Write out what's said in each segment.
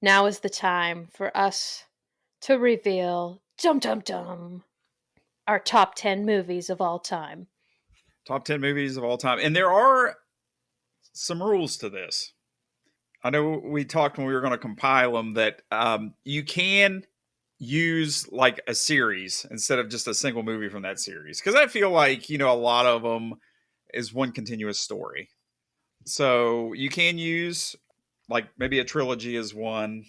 Now is the time for us to reveal dum dum dum our top 10 movies of all time. Top 10 movies of all time. And there are some rules to this. I know we talked when we were going to compile them that you can use like a series instead of just a single movie from that series. Because I feel like, a lot of them is one continuous story. So you can use like maybe a trilogy as one.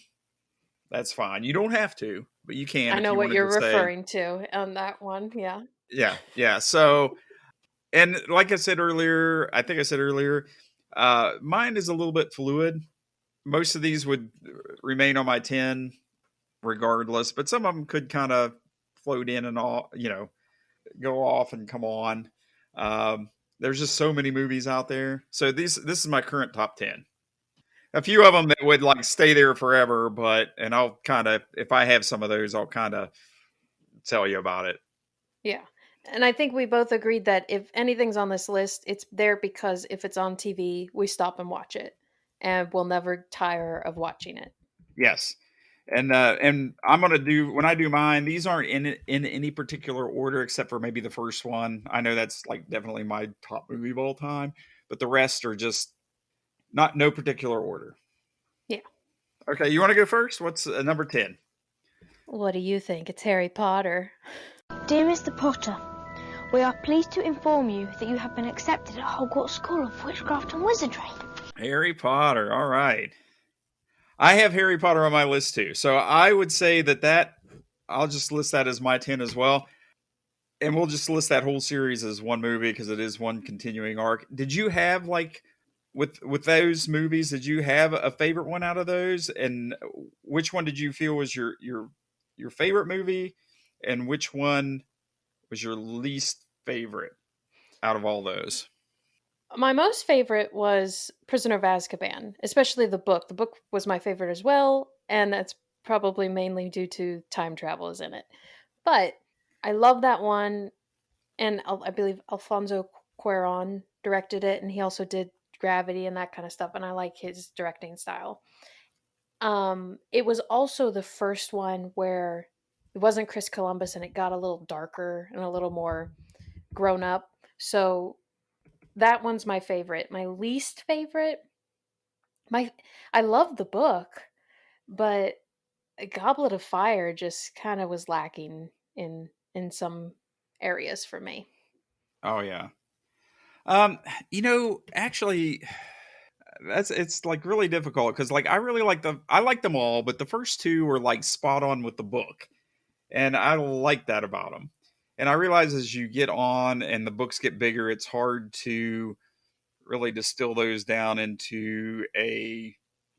That's fine. You don't have to, but you can I if know you what wanted you're to say, referring to on that one. Yeah. yeah, yeah. So, and like I said earlier, I think I said earlier, mine is a little bit fluid. Most of these would remain on my 10 regardless, but some of them could kind of float in and all, go off and come on. There's just so many movies out there. So this is my current top 10. A few of them that would like stay there forever, and I'll kind of, if I have some of those, I'll kind of tell you about it. Yeah. And I think we both agreed that if anything's on this list, it's there because if it's on TV, we stop and watch it and we'll never tire of watching it. Yes. And I'm gonna do when I do mine. These aren't in any particular order except for maybe the first one. I know that's like definitely my top movie of all time, but the rest are just not no particular order. Yeah. Okay, you want to go first? What's number 10? What do you think? It's Harry Potter. Dear Mr. Potter, we are pleased to inform you that you have been accepted at Hogwarts School of Witchcraft and Wizardry. Harry Potter. All right. I have Harry Potter on my list too. So I would say that I'll just list that as my 10 as well. And we'll just list that whole series as one movie because it is one continuing arc. Did you have like with those movies, did you have a favorite one out of those? And which one did you feel was your favorite movie? And which one was your least favorite out of all those? My most favorite was Prisoner of Azkaban, especially the book. The book was my favorite as well, and that's probably mainly due to time travel is in it. But I love that one, and I believe Alfonso Cuarón directed it, and he also did Gravity and that kind of stuff, and I like his directing style. It was also the first one where it wasn't Chris Columbus, and it got a little darker and a little more grown up. So that one's my favorite. My least favorite, my I love the book, but a Goblet of Fire just kind of was lacking in some areas for me. Oh yeah. Actually, that's it's like really difficult because like I like them all, but the first two were like spot on with the book, and I like that about them. And I realize as you get on and the books get bigger, it's hard to really distill those down into a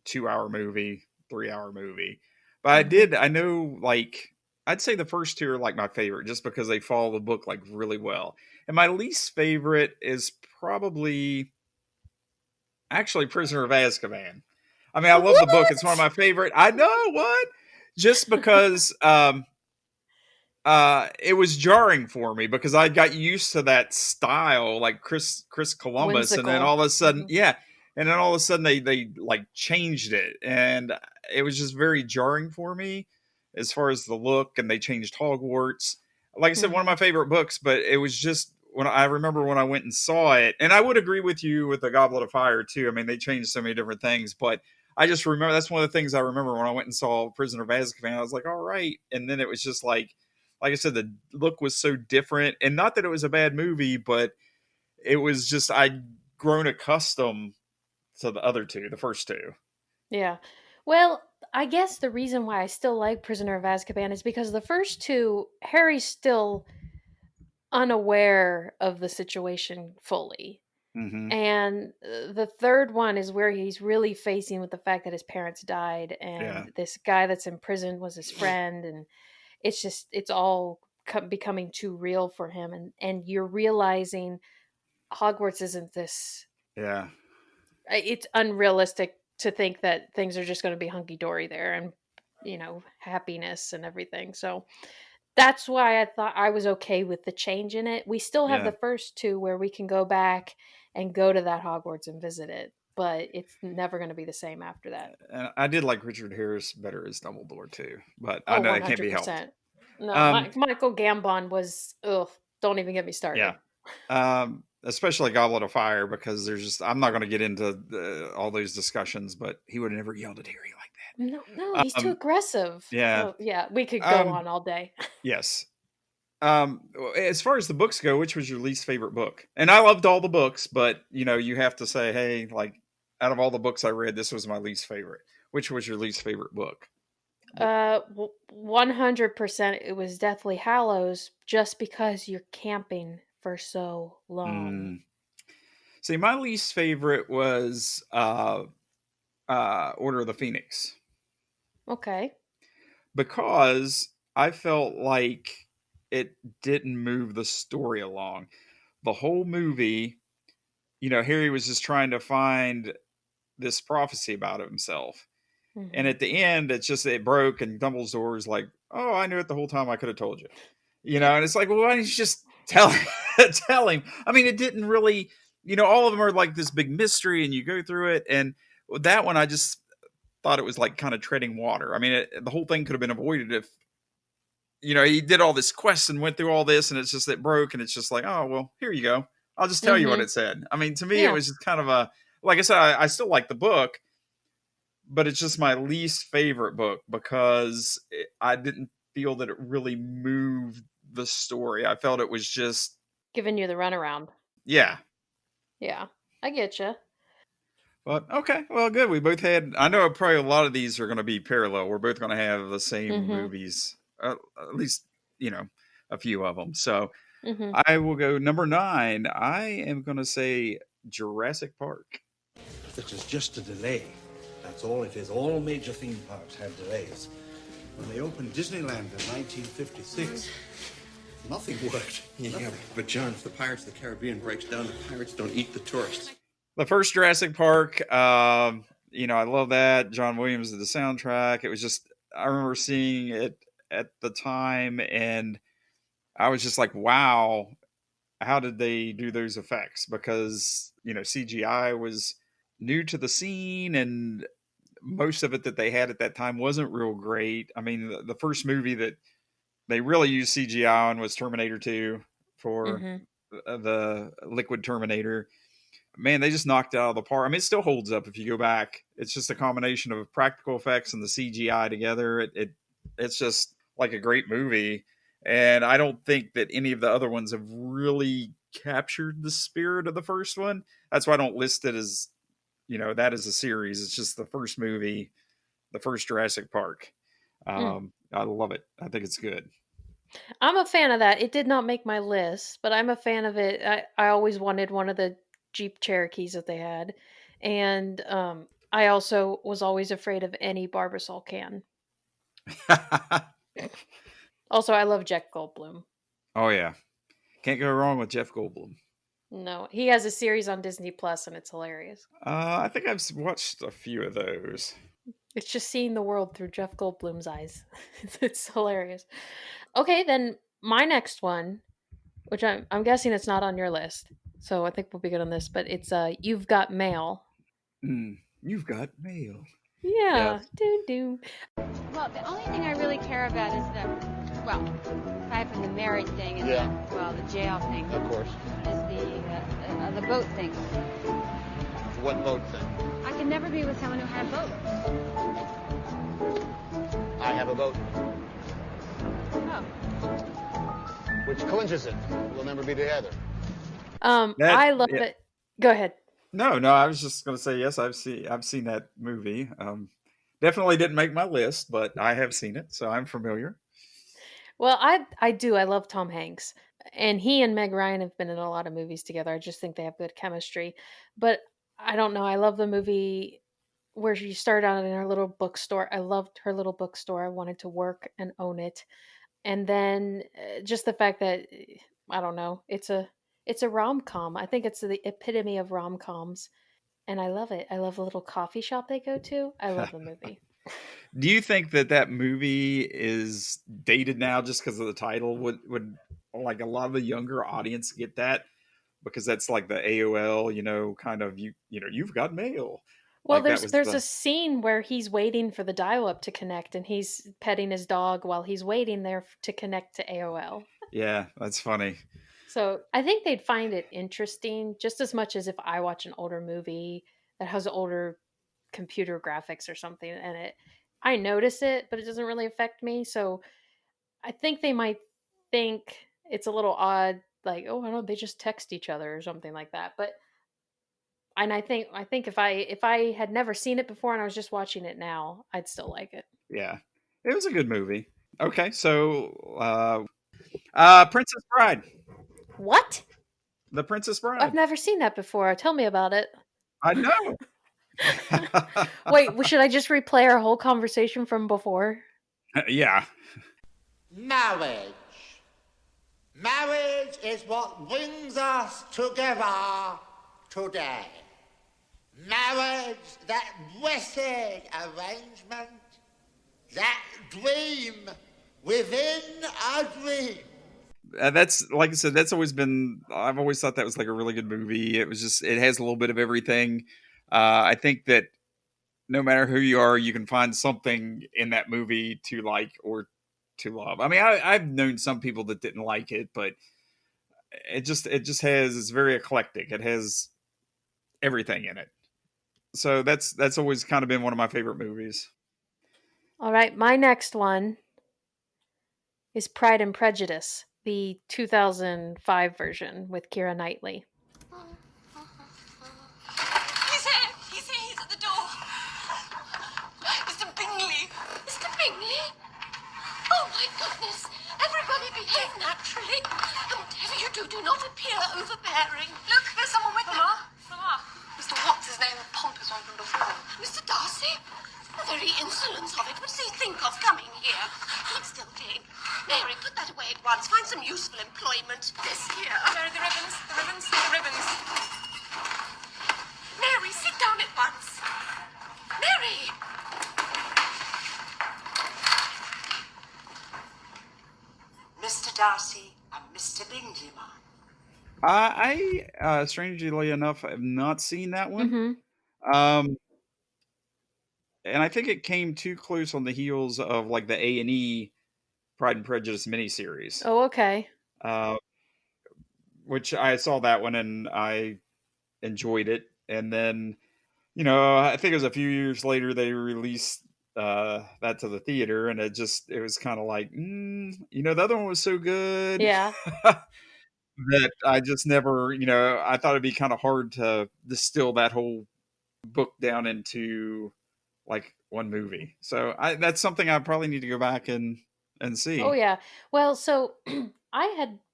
2 hour movie, 3 hour movie. But Mhm. I know like I'd say the first two are like my favorite just because they follow the book like really well. And my least favorite is probably actually Prisoner of Azkaban. I mean, I love the book. It's one of What? my favorite. I know what? Just because it was jarring for me because I got used to that style, like Chris Columbus, and then Whimsical. all of a sudden, Mhm. yeah, and then all of a sudden they like changed it, and it was just very jarring for me as far as the look, and they changed Hogwarts. Like I said, one of my Mhm. favorite books, but it was just when I remember when I went and saw it, and I would agree with you with the Goblet of Fire too. I mean, they changed so many different things, but I just remember that's one of the things I remember when I went and saw Prisoner of Azkaban. I was like, all right, and then it was just like I said, the look was so different, and not that it was a bad movie, but it was just I'd grown accustomed to the other two, the first two. Yeah. Well, I guess the reason why I still like Prisoner of Azkaban is because the first two, Harry's still unaware of the situation fully. Mm-hmm. And the third one is where he's really facing with the fact that his parents died Yeah, and this guy that's in prison was his friend, and it's all becoming too real for him, and you're realizing Hogwarts isn't this, yeah, it's unrealistic to think that things are just going to be hunky dory there and happiness and everything. So that's why I thought I was okay with the change in it. We still have yeah. the first two where we can go back and go to that Hogwarts and visit it. but it's never going to be the same after that. And I did like Richard Harris better as Dumbledore too, but I Oh, know that can't be helped. 100%. No, Um, Michael Gambon was, ugh, don't even get me yeah. started. Especially Goblet of Fire, because there's just, I'm not going to get into all those discussions, but he would have never yelled at Harry No, no, like he's that. too aggressive. Yeah. Oh, yeah, we could go Um, on all day. yes. As far as the books go, which was your least favorite book? And I loved all the books, but you have to say, hey, like out of all the books I read, this was my least favorite. Which was your least favorite book? 100% it was Deathly Hallows just because you're camping for so long. Mm. See, my least favorite was Order of the Phoenix, Okay. because I felt like it didn't move the story along. The whole movie, Harry was just trying to find this prophecy about himself. And Hmm. at the end, it broke, and Dumbledore's like, "Oh, I knew it the whole time. I could have told you." And it's like, well, why didn't you just tell tell him? I mean, it didn't really, all of them are like this big mystery, and you go through it, and that one I just thought it was like kind of treading water. I mean, the whole thing could have been avoided if he did all this quest and went through all this, and it's just it broke, and it's just like, oh well, here you go. I'll just tell you what Hmm. it said. I mean, to me, it Yeah. was just kind of a, like I said, I still like the book, but it's just my least favorite book because I didn't feel that it really moved the story. I felt it was just, Giving you the runaround. yeah. Yeah. I get you. But okay, well, good. We both had. I know probably a lot of these are going to be parallel. We're both going to have the same Hmm. movies, at least a few of them. So Hmm. I will go number 9. I am going to say Jurassic Park. It is just a delay. That's all it is. All major theme parks have delays. When they opened Disneyland in 1956, nothing worked. Yeah, but John, if the Pirates of the Caribbean breaks down, the pirates don't eat the tourists. The first Jurassic Park, I love that. John Williams did the soundtrack. It was just, I remember seeing it at the time, and I was just like, wow, how did they do those effects? Because, CGI was new to the scene, and most of it that they had at that time wasn't real great. I mean, the first movie that they really used CGI on was Terminator 2 for Hmm. the Liquid Terminator. Man, they just knocked it out of the park. I mean, it still holds up if you go back. It's just a combination of practical effects and the CGI together. It's just like a great movie. And I don't think that any of the other ones have really captured the spirit of the first one. That's why I don't list it as, that as a series. It's just the first movie, the first Jurassic Park. Mm. I love it. I think it's good. I'm a fan of that. It did not make my list, but I'm a fan of it. I always wanted one of the Jeep Cherokees that they had. And I also was always afraid of any Barbasol can. Also, I love Jeff Goldblum. Oh yeah, can't go wrong with Jeff Goldblum. No, he has a series on Disney Plus, and it's hilarious. I think I've watched a few of those. It's just seeing the world through Jeff Goldblum's eyes. It's hilarious. Okay, then my next one, which I'm guessing it's not on your list, so I think we'll be good on this. But it's You've Got Mail. You've got mail. Yeah, Yes. doo doo. Well, the only thing I really care about is aside from the marriage thing and the jail thing, Of course. is the boat thing. What boat thing? I could never be with someone who had a boat. I have a boat, Oh. which clinches it. We'll never be together. I love Yeah. it. Go ahead. No, I was just gonna say yes. I've seen that movie. Definitely didn't make my list, but I have seen it, so I'm familiar. Well, I do. I love Tom Hanks, and he and Meg Ryan have been in a lot of movies together. I just think they have good chemistry. But I don't know. I love the movie where she started out in her little bookstore. I loved her little bookstore. I wanted to work and own it. And then just the fact that I don't know. It's a rom com. I think it's the epitome of rom coms, and I love it. I love the little coffee shop they go to. I love the movie. Do you think that movie is dated now just because of the title? Would like a lot of the younger audience get that? because that's like the AOL, kind of you've got mail. Well, Like that was there's the a scene where he's waiting for the dial-up to connect, and he's petting his dog while he's waiting there to connect to AOL. yeah, that's funny. So I think they'd find it interesting just as much as if I watch an older movie that has older computer graphics or something, and I notice it, but it doesn't really affect me. So I think they might think it's a little odd, like, oh, I don't know, they just text each other or something like that. But and I think if I had never seen it before and I was just watching it now, I'd still like it. Yeah, it was a good movie. Okay, so Princess Bride, What? The Princess I've Bride. never seen that before. Tell me about it. I know. Wait, should I just replay our whole conversation from before? Yeah. Marriage. Marriage is what brings us together today. Marriage, that blessed arrangement, that dream within a dream. That's like I said. That's always been. I've always thought that was like a really good movie. It was just. It has a little bit of everything. I think that no matter who you are, you can find something in that movie to like or to love. I mean, I've known some people that didn't like it, but it just has. It's very eclectic. It has everything in it. So that's always kind of been one of my favorite movies. All right, my next one is Pride and Prejudice, the 2005 version with Keira Knightley. He's here, he's at the door. Mr. Bingley. Mr. Bingley? Oh my goodness. Everybody behave naturally. And whatever you do, do not appear overbearing. Look, there's someone with Mama. Mama. Mr. What's his name? The pompous one from before. Mr. Darcy? The very insolence of it. What does he think of coming here? Keep still, Jane. Mary, put that away at once. Find some useful employment. This here. Mary, the ribbons, the ribbons, the ribbons. Mary, sit down at once. Mary! Mr. Darcy and Mr. Bingley, ma'am. I strangely enough have not seen that one. Mm-hmm. And I think it came too close on the heels of like the A&E Pride and Prejudice miniseries. Oh, okay. Which I saw that one and I enjoyed it. And then, I think it was a few years later they released that to the theater, and it was kind of like, the other one was so good. Yeah. That I just never, I thought it'd be kind of hard to distill that whole book down into like one movie. So that's something I probably need to go back and see. Oh, yeah. Well, so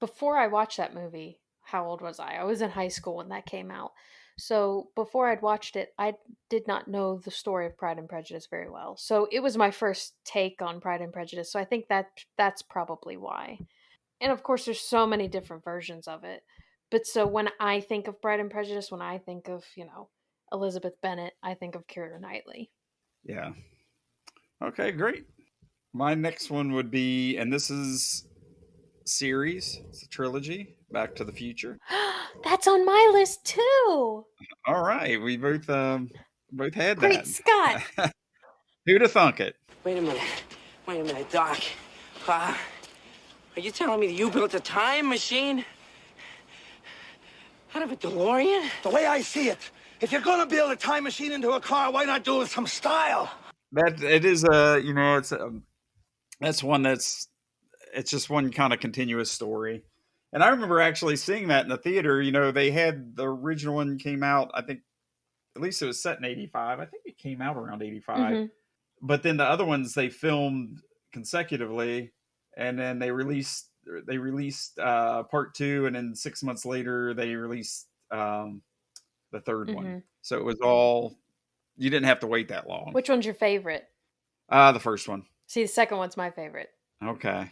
before I watched that movie, how old was I? I was in high school when that came out. So before I'd watched it, I did not know the story of Pride and Prejudice very well. So it was my first take on Pride and Prejudice. So I think that's probably why. And of course, there's so many different versions of it. But so when I think of Pride and Prejudice, when I think of, Elizabeth Bennet, I think of Keira Knightley. Yeah. Okay, great. My next one would be, and this is series, it's a trilogy, Back to the Future. That's on my list too. All right, we both had Great that. Scott! Who'd have thunk it? Wait a minute, Doc. Are you telling me that you built a time machine out of a DeLorean? The way I see it, if you're gonna build a time machine into a car, why not do it with some style? That it is that's one it's just one kind of continuous story. And I remember actually seeing that in the theater. They had the original one came out, I think at least it was set in 85. I think it came out around 85. Mm-hmm. But then the other ones they filmed consecutively, and then they released part 2, and then 6 months later they released the third one. So it was all, you didn't have to wait that long. Which one's your favorite? The first one. See, the second one's my favorite. Okay.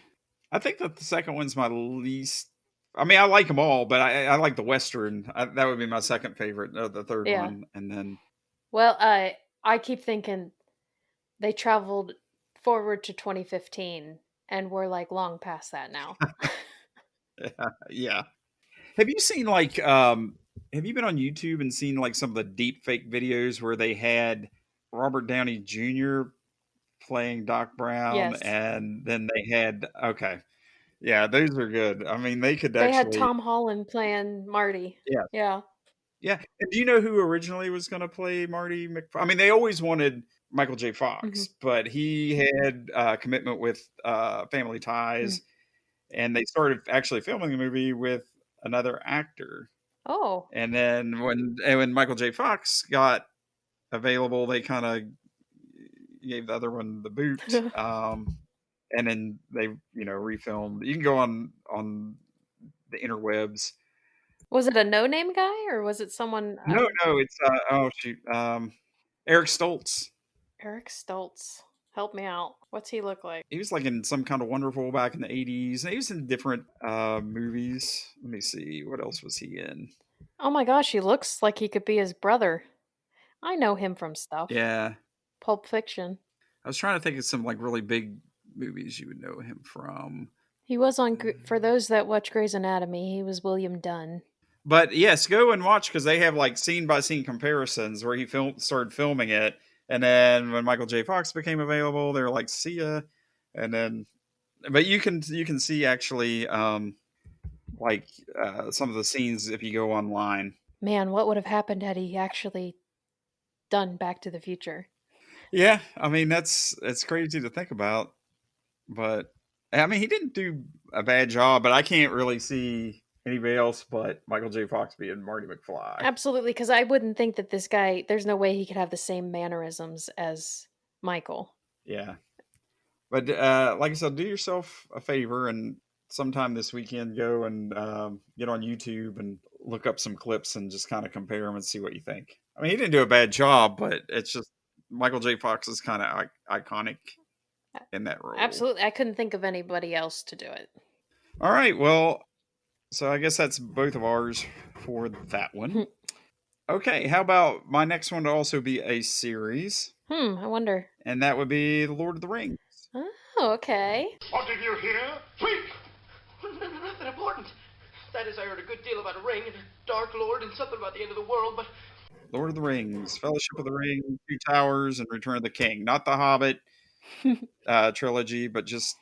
I think that the second one's my least. I mean, I like them all, but I like the Western. That would be my second favorite, the third one. And then. Well, I keep thinking they traveled forward to 2015, and we're like long past that now. Yeah. Have you seen like have you been on YouTube and seen like some of the deep fake videos where they had Robert Downey Jr. playing Doc Brown Yes. and then they had okay. Yeah, those are good. I mean, they could They had actually Tom Holland playing Marty. yeah. Yeah. Yeah. And do you know who originally was going to play Marty McFly? I mean, they always wanted Michael J. Mhm. Fox, but he had a commitment with Family Mm. Ties, and they started actually filming the movie with another actor. Oh. And then when Michael J. Fox got available, they kind of gave the other one the boot. And then they, refilmed. You can go on the interwebs. Was it a no-name guy or was it someone No, no, it's oh shoot, Eric Stoltz. Eric Stoltz. Help me out. What's he look like? He was like in Some Kind of Wonderful back in the 80s. And he was in different movies. Let me see, what else was he in? Oh my gosh, he looks like he could be his brother. I know him from stuff. Yeah, Pulp Fiction. I was trying to think of some like really big movies you would know him from. He was on for those that watch Grey's Anatomy, he was William Dunn. But yes, go and watch because they have like scene by scene comparisons where he started filming it, and then when Michael J. Fox became available, they were like, "See ya," and then, but you can see actually some of the scenes if you go online. Man, what would have happened had he actually done Back to the Future? Yeah, I mean it's crazy to think about, but I mean he didn't do a bad job, but I can't really see anybody else but Michael J. Fox being Marty McFly. Absolutely, because I wouldn't think that this guy, there's no way he could have the same mannerisms as Michael. Yeah. But like I said, do yourself a favor and sometime this weekend go and get on YouTube and look up some clips and just kind of compare them and see what you think. I mean, he didn't do a bad job, but it's just Michael J. Fox is kind of iconic in that role. Absolutely. I couldn't think of anybody else to do it. All right. Well, so I guess that's both of ours for that one. Okay. How about my next one to also be a series? I wonder. And that would be The Lord of the Rings. Oh, okay. What did you hear? Speak! Nothing important. That is, I heard a good deal about a ring and a dark lord and something about the end of the world, but... Lord of the Rings, Fellowship of the Ring, Two Towers, and Return of the King. Not the Hobbit trilogy, but just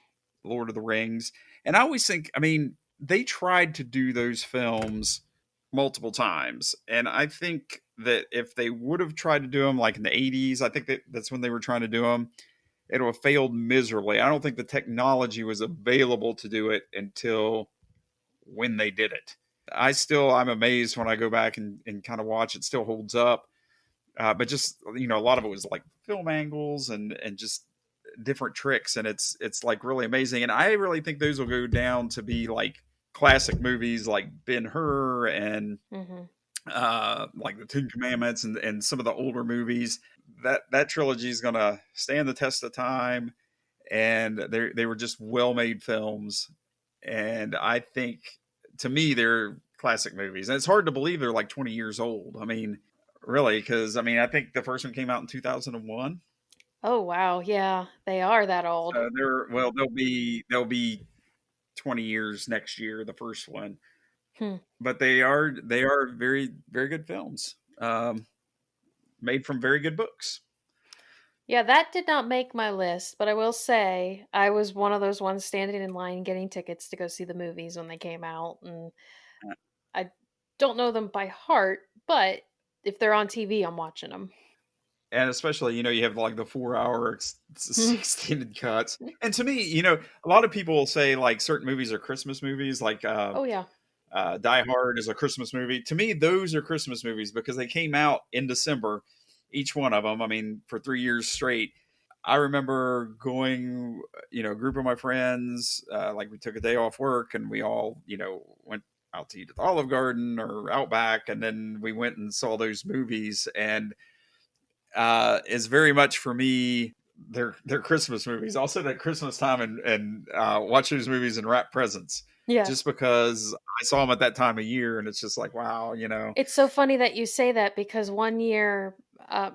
Lord of the Rings. And I always think, I mean, they tried to do those films multiple times. And I think that if they would have tried to do them like in the 80s, I think that's when they were trying to do them, it would have failed miserably. I don't think the technology was available to do it until when they did it. I'm amazed when I go back and kind of watch it, still holds up. But just, a lot of it was like film angles and just different tricks. And it's like really amazing. And I really think those will go down to be like classic movies like Ben-Hur and like the Ten Commandments and some of the older movies. That trilogy is going to stand the test of time. And they were just well-made films. And I think, to me, they're classic movies. And it's hard to believe they're like 20 years old. I mean, really, because, I mean, I think the first one came out in 2001. Oh, wow. Yeah, they are that old. So they'll be 20 years next year, the first one. But they are very, very good films. Made from very good books. Yeah, that did not make my list, but I will say I was one of those ones standing in line getting tickets to go see the movies when they came out, and I don't know them by heart, but if they're on TV, I'm watching them. And especially, you have like the 4-hour extended cuts. And to me, a lot of people will say like certain movies are Christmas movies, like oh yeah, Die Hard is a Christmas movie. To me, those are Christmas movies because they came out in December, each one of them. I mean, for 3 years straight. I remember going, a group of my friends, like we took a day off work and we all, went out to eat at the Olive Garden or Outback. And then we went and saw those movies. And is very much for me, they're Christmas movies. I'll sit at Christmas time and watch those movies and wrap presents. Yeah. Just because I saw them at that time of year and it's just like, wow, It's so funny that you say that because one year,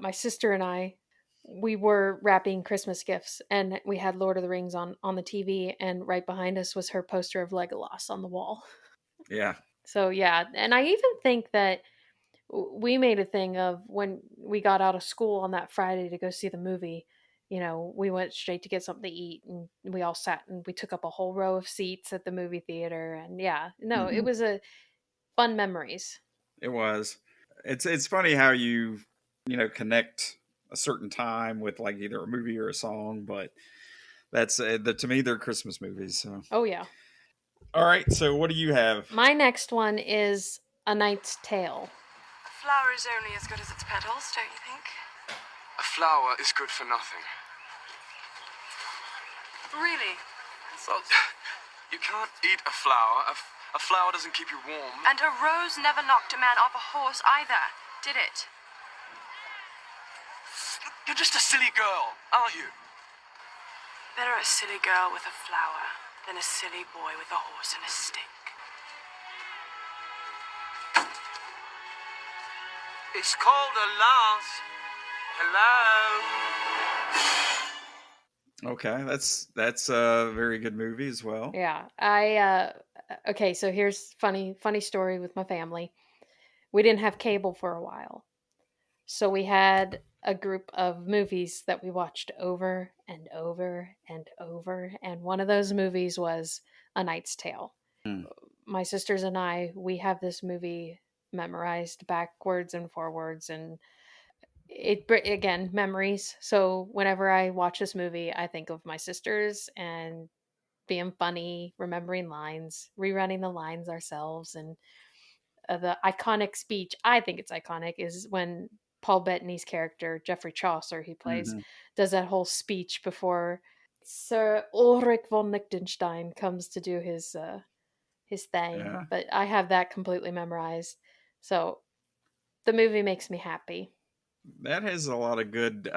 my sister and I, we were wrapping Christmas gifts and we had Lord of the Rings on the TV and right behind us was her poster of Legolas on the wall. Yeah. So yeah, and I even think that we made a thing of when we got out of school on that Friday to go see the movie. We went straight to get something to eat, and we all sat and we took up a whole row of seats at the movie theater. And yeah, no, it Mhm. was a fun memories. It was. It's funny how connect a certain time with like either a movie or a song, but that's to me they're Christmas movies. So Oh yeah. all right, so what do you have? My next one is A Knight's Tale. A flower is only as good as its petals, don't you think? A flower is good for nothing. Really? Well, you can't eat a flower. A flower doesn't keep you warm. And a rose never knocked a man off a horse either, did it? You're just a silly girl, aren't you? Better a silly girl with a flower than a silly boy with a horse and a stick. It's called a lance. Hello? Okay, that's a very good movie as well. Yeah. Okay, so here's funny story with my family. We didn't have cable for a while. So we had a group of movies that we watched over and over and over, and one of those movies was A Knight's Tale. Hmm. My sisters and I, we have this movie memorized backwards and forwards, and again, memories. So whenever I watch this movie, I think of my sisters and being funny, remembering lines, rerunning the lines ourselves, and the iconic speech. I think it's iconic is when Paul Bettany's character, Geoffrey Chaucer, he plays, Mhm. does that whole speech before Sir Ulrich von Liechtenstein comes to do his thing. Yeah. But I have that completely memorized. So the movie makes me happy. That has a lot of good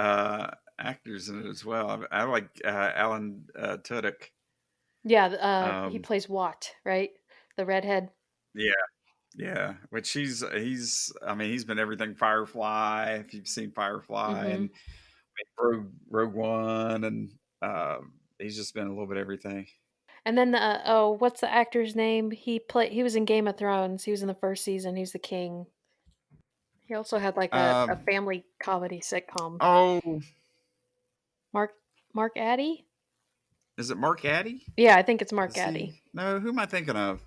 actors in it as well. I like Alan Tudyk. Yeah, he Um, plays Watt, right? The redhead. yeah, yeah. Which he's been everything Firefly. If you've seen Firefly Hmm. and Rogue One, and he's just been a little bit everything. And then what's the actor's name? He was in Game of Thrones. He was in the first season. He's the king. He also had like a Um, family comedy sitcom. oh, Mark Mark Addy? is it Mark Addy? Yeah, I think it's Mark Is he? Addy. No, who am I thinking of?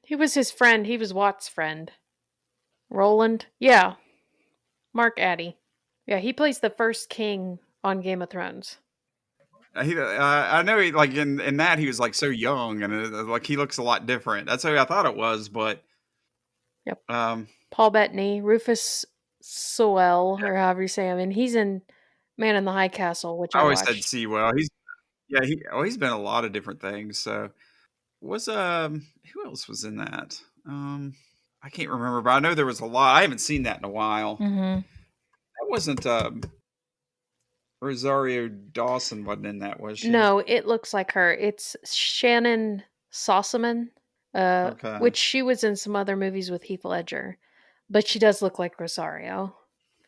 He was his friend. He was Watt's friend. Roland? Yeah, Mark Addy. Yeah, he plays the first king on Game of Thrones. I know he like in that he was like so young and like he looks a lot different. That's who I thought it was, but Yep. um, Paul Bettany, Rufus Sewell, or however you say him, and he's in Man in the High Castle, which I I always said watched. Sewell. He's been a lot of different things. So was who else was in that? I can't remember, but I know there was a lot. I haven't seen that in a while. Mm-hmm. That wasn't Rosario Dawson wasn't in that, was she? No, it looks like her. It's Shannon Sossaman, Okay. which she was in some other movies with Heath Ledger, but she does look like Rosario.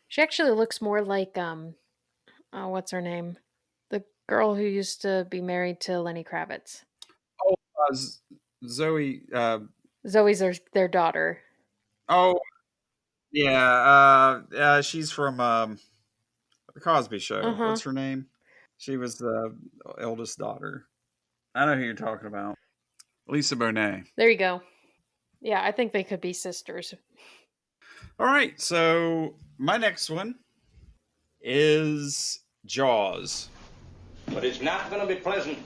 She actually looks more like oh, what's her name? The girl who used to be married to Lenny Kravitz. Oh, Zoe. Zoe's their daughter. Oh, yeah. She's from the Cosby Show. Uh-huh. What's her name? She was the eldest daughter. I know who you're talking about. Lisa Bonet. There you go. Yeah, I think they could be sisters. All right, so my next one is Jaws. But it's not going to be pleasant.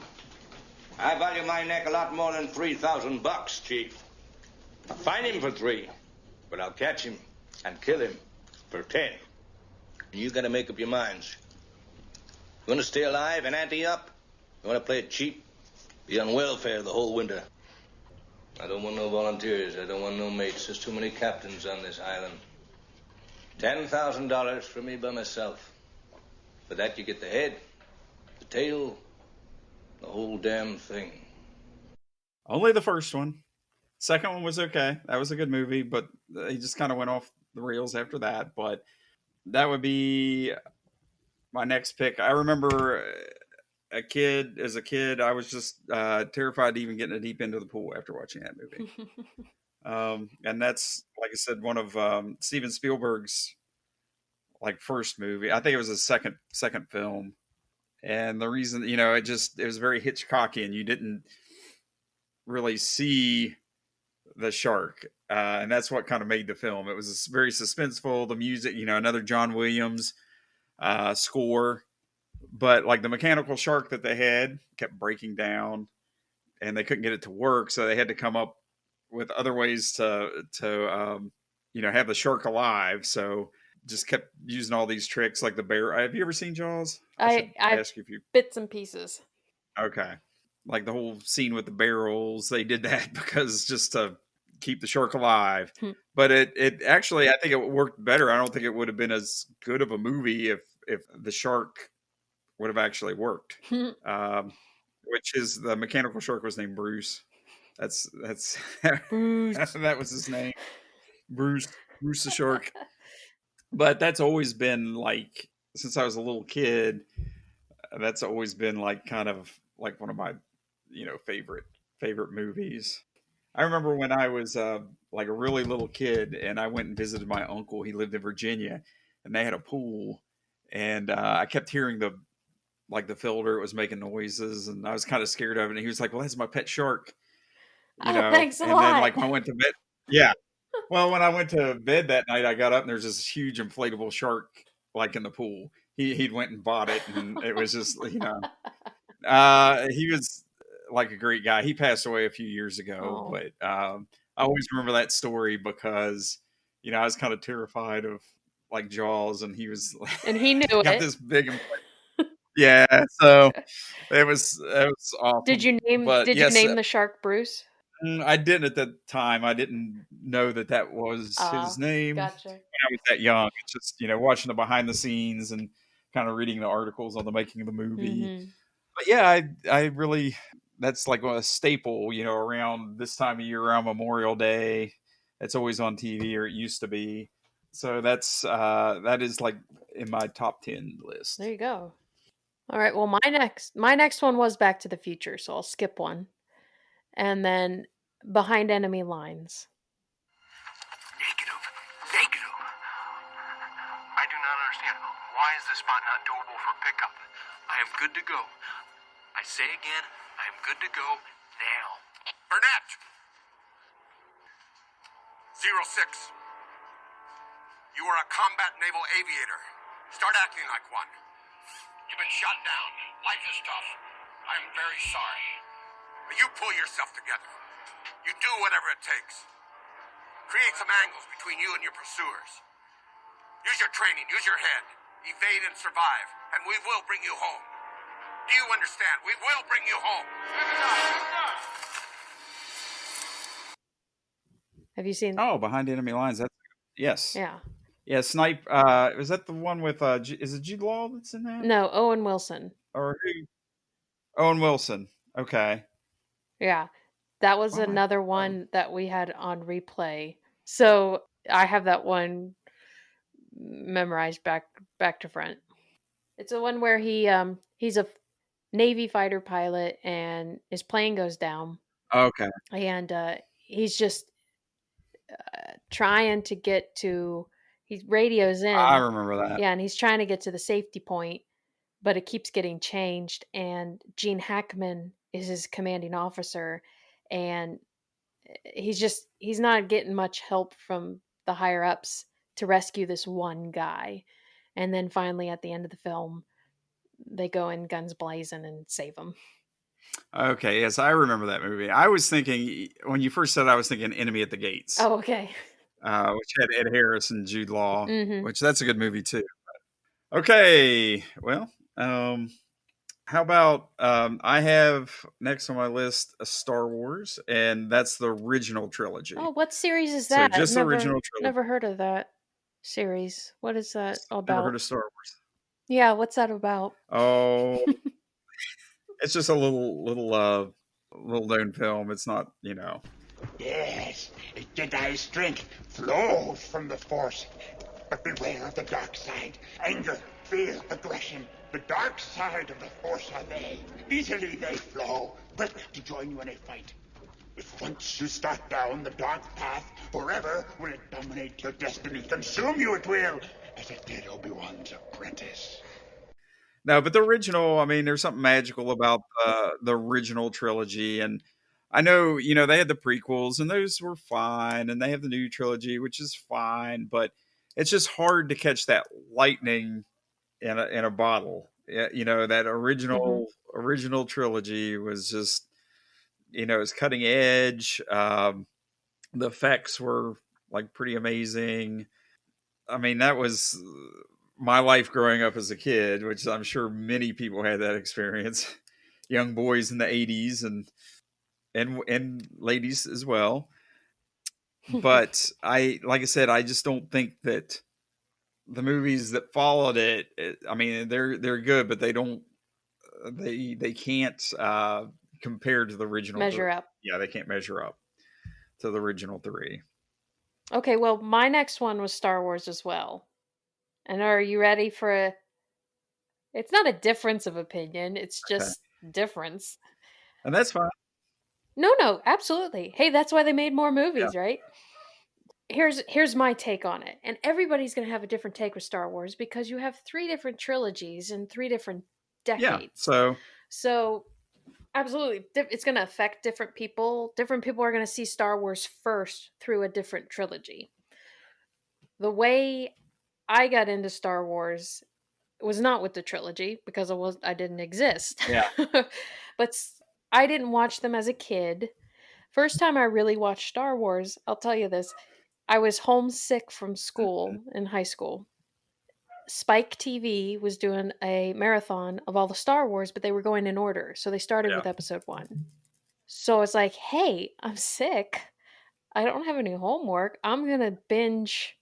I value my neck a lot more than $3,000, Chief. I'll find him for 3, but I'll catch him and kill him for 10. And you got to make up your minds. You want to stay alive and ante up? You want to play it cheap? Be on welfare the whole winter. I don't want no volunteers. I don't want no mates. There's too many captains on this island. $10,000 for me by myself. For that, you get the head, the tail, the whole damn thing. Only the first one. Second one was okay. That was a good movie, but he just kind of went off the rails after that. But that would be my next pick. I remember as a kid, I was just terrified to even get in the deep end of the pool after watching that movie. And that's, like I said, one of Steven Spielberg's like first movie. I think it was his second film. And the reason, it was very Hitchcockian. You didn't really see the shark, and that's what kind of made the film. It was very suspenseful. The music, another John Williams score, but like the mechanical shark that they had kept breaking down, and they couldn't get it to work, so they had to come up with other ways to have the shark alive. So just kept using all these tricks, like the bear. Have you ever seen Jaws? I ask you if you bits and pieces. Okay, like the whole scene with the barrels, they did that because just to keep the shark alive. But it actually, I think it worked better. I don't think it would have been as good of a movie if the shark would have actually worked. Which is, the mechanical shark was named Bruce. That's Bruce. That was his name, Bruce the shark. But that's always been like, since I was a little kid, that's always been like kind of like one of my favorite movies. I remember when I was like a really little kid, and I went and visited my uncle. He lived in Virginia, and they had a pool, and I kept hearing the filter. It was making noises, and I was kind of scared of it. And he was like, "Well, that's my pet shark." Thanks a and lot. then like when I went to bed, yeah. Well, when I went to bed that night, I got up and there's this huge inflatable shark like in the pool. He went and bought it, and it was just he was like a great guy. He passed away a few years ago, but I always remember that story because I was kind of terrified of like Jaws, and he was and he knew got it. this big. Yeah, so it was awesome. Did you name the shark Bruce? I didn't at the time. I didn't know that was his name. Gotcha. When I was that young. It's just watching the behind the scenes and kind of reading the articles on the making of the movie. Mm-hmm. But yeah, I really, that's like a staple. Around this time of year, around Memorial Day, it's always on TV, or it used to be. So that is like in my top 10 list. There you go. All right. Well, my next one was Back to the Future, so I'll skip one. And then Behind Enemy Lines. Negative. I do not understand. Why is this spot not doable for pickup? I am good to go. I say again, I am good to go now. Burnett! 06. You are a combat naval aviator. Start acting like one. You've been shot down. Life is tough. I am very sorry. But you pull yourself together. You do whatever it takes. Create some angles between you and your pursuers. Use your training, use your head. Evade and survive, and we will bring you home. Do you understand? We will bring you home. Have you seen? Oh, Behind Enemy Lines. Yes. Yeah. Yeah, Snipe. Was that the one with? Is it Jude Law that's in that? No, Owen Wilson. Or who? Owen Wilson. Okay. Yeah, that was another one that we had on replay. So I have that one memorized back to front. It's the one where he's a Navy fighter pilot, and his plane goes down. Okay. And he's just trying to get to. He radios in. I remember that. Yeah, and he's trying to get to the safety point, but it keeps getting changed. And Gene Hackman is his commanding officer, and he's not getting much help from the higher ups to rescue this one guy. And then finally at the end of the film, they go in guns blazing and save him. Okay, yes, I remember that movie. I was thinking, when you first said it, I was thinking Enemy at the Gates. Oh, okay. Which had Ed Harris and Jude Law, Mm-hmm. which that's a good movie too. Okay, well, how about I have next on my list a Star Wars, and that's the original trilogy. Oh, what series is that? So just the original trilogy. Never heard of that series. What is that all about? Never heard of Star Wars? Yeah, what's that about? Oh, it's just a little known film. It's not, Yes, Jedi strength flows from the Force. But beware of the dark side. Anger, fear, aggression. The dark side of the Force are they. Easily they flow, quick to join you in a fight. If once you start down the dark path, forever will it dominate your destiny. Consume you it will, as it did Obi-Wan's apprentice. No, but the original, I mean, there's something magical about the original trilogy. And I know, they had the prequels and those were fine. And they have the new trilogy, which is fine. But it's just hard to catch that lightning in a bottle. Yeah, that Mm-hmm. original trilogy was just, it's cutting edge. The effects were like pretty amazing. I mean, that was my life growing up as a kid, which I'm sure many people had that experience. Young boys in the 80s and ladies as well. But like I said, I just don't think that the movies that followed I mean, they're good, but they don't they can't compare to the original three. Measure up. Yeah, they can't measure up to the original three. Okay, well, my next one was Star Wars as well. And are you ready for a? It's not a difference of opinion. It's Okay. just difference. And that's fine. No, absolutely. Hey, that's why they made more Yeah. movies, right? Here's my take on it. And everybody's going to have a different take with Star Wars because you have 3 different trilogies and 3 different Yeah. decades. So absolutely, it's going to affect different people. Different people are going to see Star Wars first through a different trilogy. The way I got into Star Wars was not with the trilogy because I didn't exist. Yeah. But I didn't watch them as a kid. First time I really watched Star Wars, I'll tell you this. I was homesick from school in high school. Spike TV was doing a marathon of all the Star Wars, but they were going in order. So they started with episode 1. So I was like, hey, I'm sick. I don't have any homework. I'm going to binge.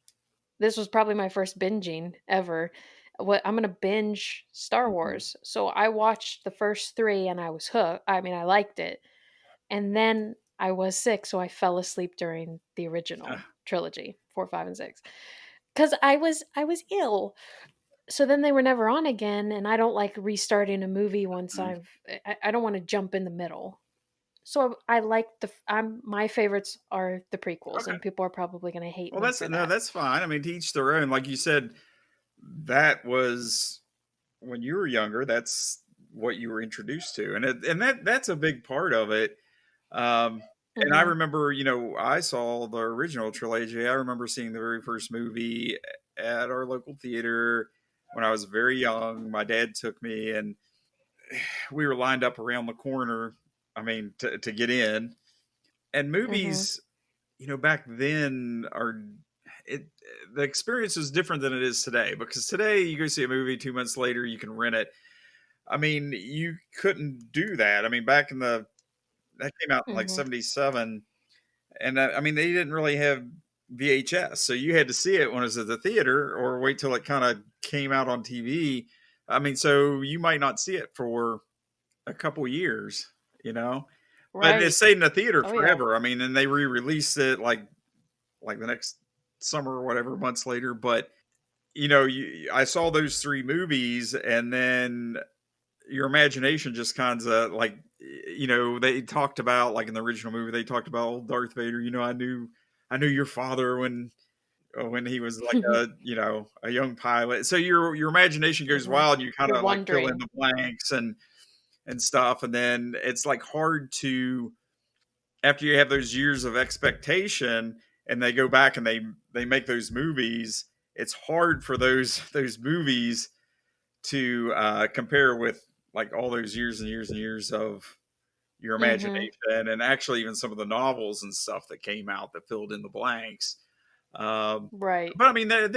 This was probably my first binging ever. I'm going to binge Star Wars. So I watched the first 3 and I was hooked. I mean, I liked it. And then I was sick, so I fell asleep during the original trilogy, 4, 5, and 6. Cuz I was ill. So then they were never on again, and I don't like restarting a movie once I don't want to jump in the middle. So I like my favorites are the prequels, and people are probably going to hate me for that. That's fine. I mean, to each their own. Like you said, that was when you were younger. That's what you were introduced to, and that's a big part of it. And I remember, I saw the original trilogy. I remember seeing the very first movie at our local theater when I was very young. My dad took me, and we were lined up around the corner. I mean, to get in. And movies, back then the experience is different than it is today, because today you go see a movie 2 months later, you can rent it. I mean, you couldn't do that. I mean, that came out in like 77. And I mean, they didn't really have VHS. So you had to see it when it was at the theater or wait till it kind of came out on TV. I mean, so you might not see it for a couple years, but it stayed in the theater forever. I mean, and they re-released it like the next summer or whatever, months later. But I saw those 3 movies, and then your imagination just kind of like, they talked about, like in the original movie, they talked about old Darth Vader. I knew your father when he was like a young pilot. So your imagination goes wild, and you kind of like fill in the blanks and stuff. And then it's like hard to, after you have those years of expectation and they go back and they make those movies, it's hard for those movies to compare with like all those years and years and years of your imagination, and actually even some of the novels and stuff that came out that filled in the blanks. Right. But I mean, they're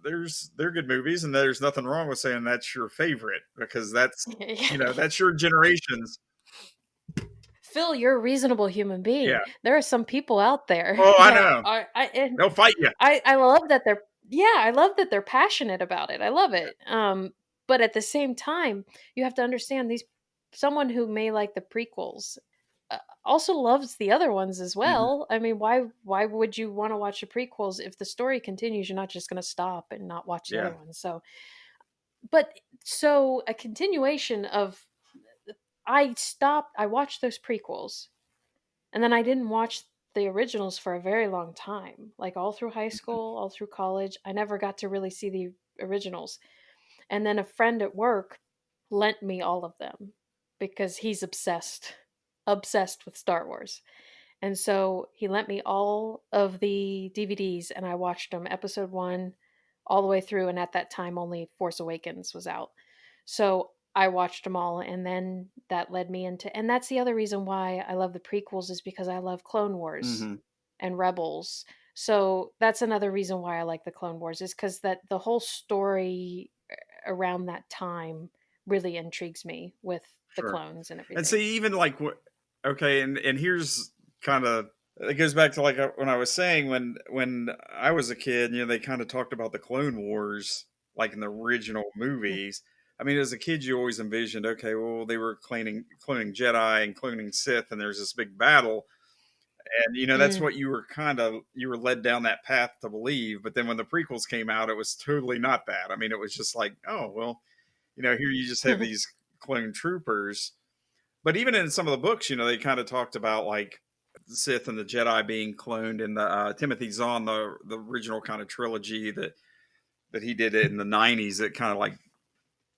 good movies, and there's nothing wrong with saying that's your favorite, because that's that's your generation's. Phil, you're a reasonable human being. Yeah. There are some people out there. Oh, I know. They'll fight you. I love that I love that they're passionate about it. I love it. But at the same time, you have to understand someone who may like the prequels also loves the other ones as well. I mean, why would you want to watch the prequels if the story continues? You're not just going to stop and not watch the other ones. So a continuation of, I watched those prequels, And then I didn't watch the originals for a very long time. Like all through high school, all through college, I never got to really see the originals. And then a friend at work lent me all of them because he's obsessed with Star Wars. And so he lent me all of the DVDs and I watched them episode 1 all the way through, and at that time only Force Awakens was out. So I watched them all, and then that led me into, and that's the other reason why I love the prequels, is because I love Clone Wars and Rebels. So that's another reason why I like the Clone Wars, is because that the whole story around that time really intrigues me with the Sure. clones and everything. And see, even like okay, and here's kind of, it goes back to like when I was saying when I was a kid, they kind of talked about the Clone Wars like in the original movies. I mean, as a kid, you always envisioned, okay, well, they were cloning Jedi and cloning Sith, and there's this big battle, and that's what you were led down that path to believe. But then when the prequels came out, it was totally not that. I mean, it was just like, oh well, here you just have these clone troopers. But even in some of the books, they kind of talked about like the Sith and the Jedi being cloned in the Timothy Zahn, the original kind of trilogy that he did in the 90s. That kind of like,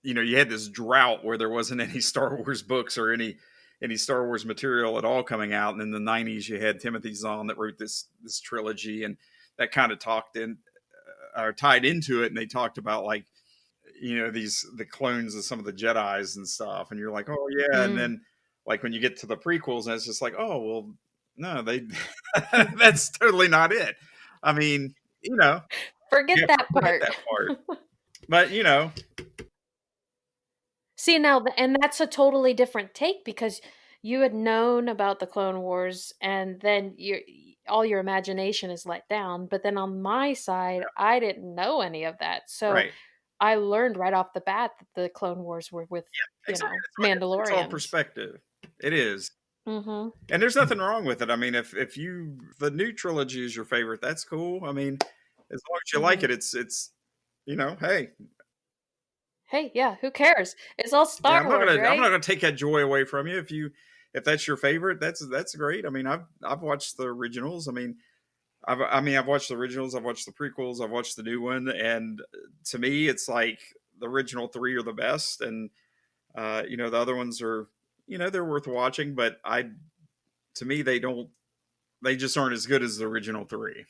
you had this drought where there wasn't any Star Wars books or any Star Wars material at all coming out. And in the 90s, you had Timothy Zahn that wrote this trilogy, and that kind of talked in or tied into it. And they talked about like, the clones of some of the Jedis and stuff. And you're like, oh yeah. And then like when you get to the prequels, and it's just like, oh, well, no, that's totally not it. I mean, forget that part. But see now, and that's a totally different take, because you had known about the Clone Wars, and then all your imagination is let down. But then on my side, I didn't know any of that, so I learned right off the bat that the Clone Wars were with Mandalorians. It's all perspective. It is. And there's nothing wrong with it. I mean, if the new trilogy is your favorite, that's cool. I mean, as long as you like it, it's hey, yeah, who cares? It's all Star Wars, right? I'm not gonna take that joy away from you. If that's your favorite, that's great. I mean, I've watched the originals. I've watched the originals. I've watched the prequels. I've watched the new one, and to me, it's like the original 3 are the best, and the other ones are, they're worth watching, but to me, they just aren't as good as the original 3.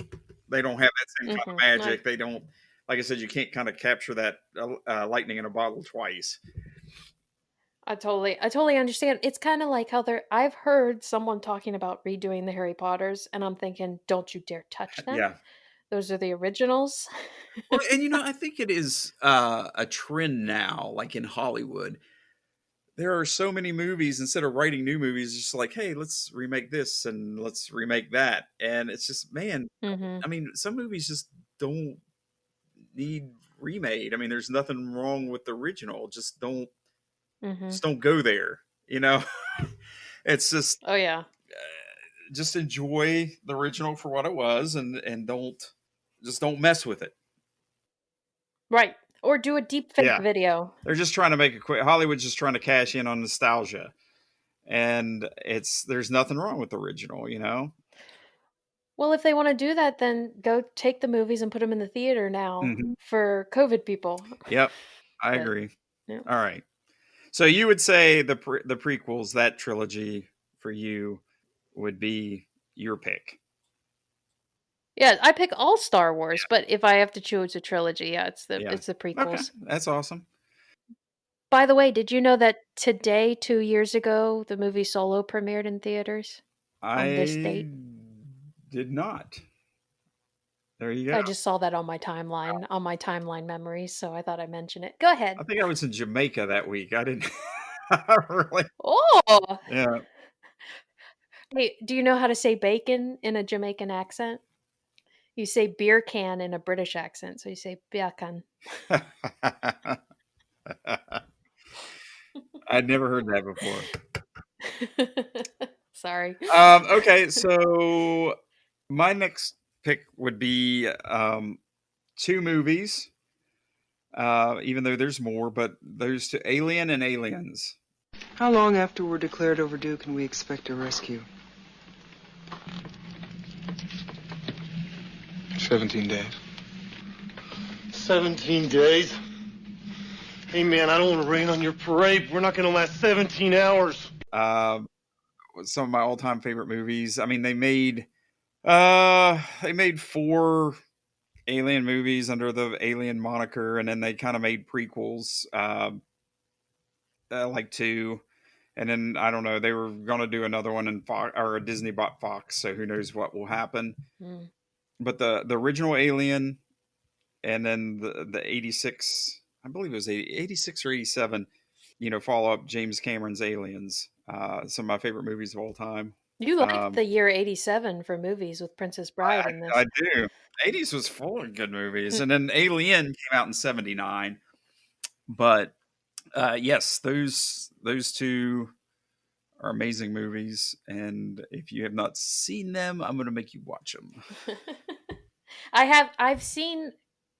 They don't have that same kind of magic. They don't, like I said, you can't kind of capture that lightning in a bottle twice. I totally understand. It's kind of like how I've heard someone talking about redoing the Harry Potters, and I'm thinking, don't you dare touch them. Yeah. Those are the originals. Well, and I think it is a trend now, like in Hollywood. There are so many movies, instead of writing new movies, just like, hey, let's remake this and let's remake that. And it's just, man, I mean, some movies just don't need remade. I mean, there's nothing wrong with the original. Just don't go there. It's just, oh yeah, just enjoy the original for what it was, and don't mess with it. Right. Or do a deep fake video. They're just trying to make a quick. Hollywood's just trying to cash in on nostalgia, and there's nothing wrong with the original, Well, if they want to do that, then go take the movies and put them in the theater now for COVID people. Yep, I agree. Yeah. All right, so you would say the prequels, that trilogy for you, would be your pick? Yeah, I pick all Star Wars, but if I have to choose a trilogy, it's the prequels. Okay. That's awesome. By the way, did you know that today, 2 years ago, the movie Solo premiered in theaters on this date? Did not. There you go. I just saw that on my timeline memories, so I thought I'd mention it. Go ahead. I think I was in Jamaica that week. I didn't really. Oh! Yeah. Hey, do you know how to say bacon in a Jamaican accent? You say beer can in a British accent, so you say beer can. I'd never heard that before. Sorry. Okay, so my next pick would be 2 movies, even though there's more, but those 2, Alien and Aliens. How long after we're declared overdue can we expect a rescue? 17 days. 17 days? Hey, man, I don't want to rain on your parade. We're not going to last 17 hours. Some of my all-time favorite movies. I mean, they made 4 Alien movies under the Alien moniker, and then they kind of made prequels, like 2. And then I don't know, they were going to do another one in Fox, or Disney bought Fox, so who knows what will happen. Mm. But the original Alien, and then the 86, I believe it was 86 or 87, follow up James Cameron's Aliens. Some of my favorite movies of all time. You liked the year 87 for movies with Princess Bride in this. I do. 80s was full of good movies. And then Alien came out in 79. But yes, those 2 are amazing movies. And if you have not seen them, I'm going to make you watch them. I've seen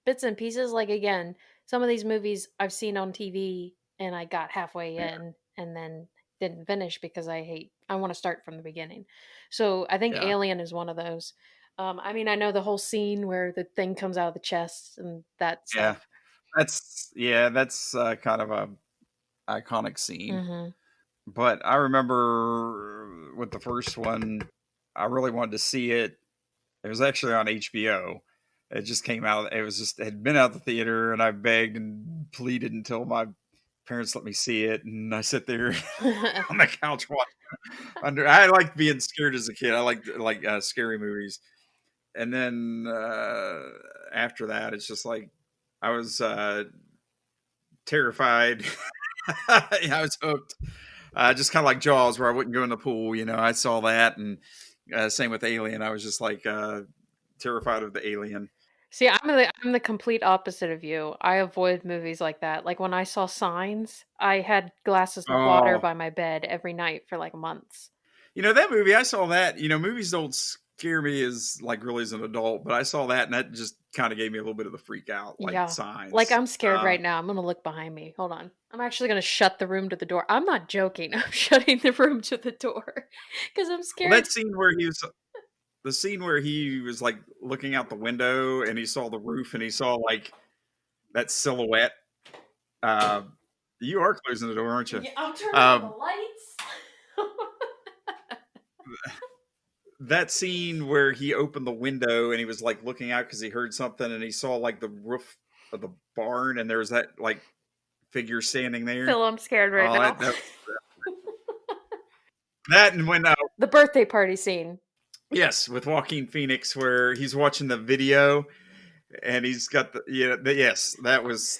bits and pieces. Like, again, some of these movies I've seen on TV and I got halfway in and then didn't finish because I want to start from the beginning. So I think Alien is one of those. I mean, I know the whole scene where the thing comes out of the chest and that stuff. That's kind of a iconic scene. Mm-hmm. But I remember with the first one, I really wanted to see it. It was actually on HBO. It just came out. It had been out the theater, and I begged and pleaded until my parents let me see it. And I sit there on the couch watching. I liked being scared as a kid. I liked scary movies. And then after that, it's just like I was terrified. I was hooked. Just kind of like Jaws, where I wouldn't go in the pool. I saw that, and same with Alien. I was just like terrified of the alien. See, I'm the complete opposite of you. I avoid movies like that. Like when I saw Signs, I had glasses of water by my bed every night for like months. That movie, I saw that. Movies don't scare me as really as an adult, but I saw that, and that just kind of gave me a little bit of the freak out, Signs. Like I'm scared right now. I'm going to look behind me. Hold on. I'm actually going to shut the room to the door. I'm not joking. I'm shutting the room to the door because I'm scared. Well, that scene where he was like looking out the window and he saw the roof and he saw that silhouette. You are closing the door, aren't you? Yeah, I'm turning on the lights. That scene where he opened the window and he was like looking out because he heard something and he saw the roof of the barn and there was that figure standing there. Phil, I'm scared right now. That and when the birthday party scene. Yes, with Joaquin Phoenix, where he's watching the video, and he's got yes, that was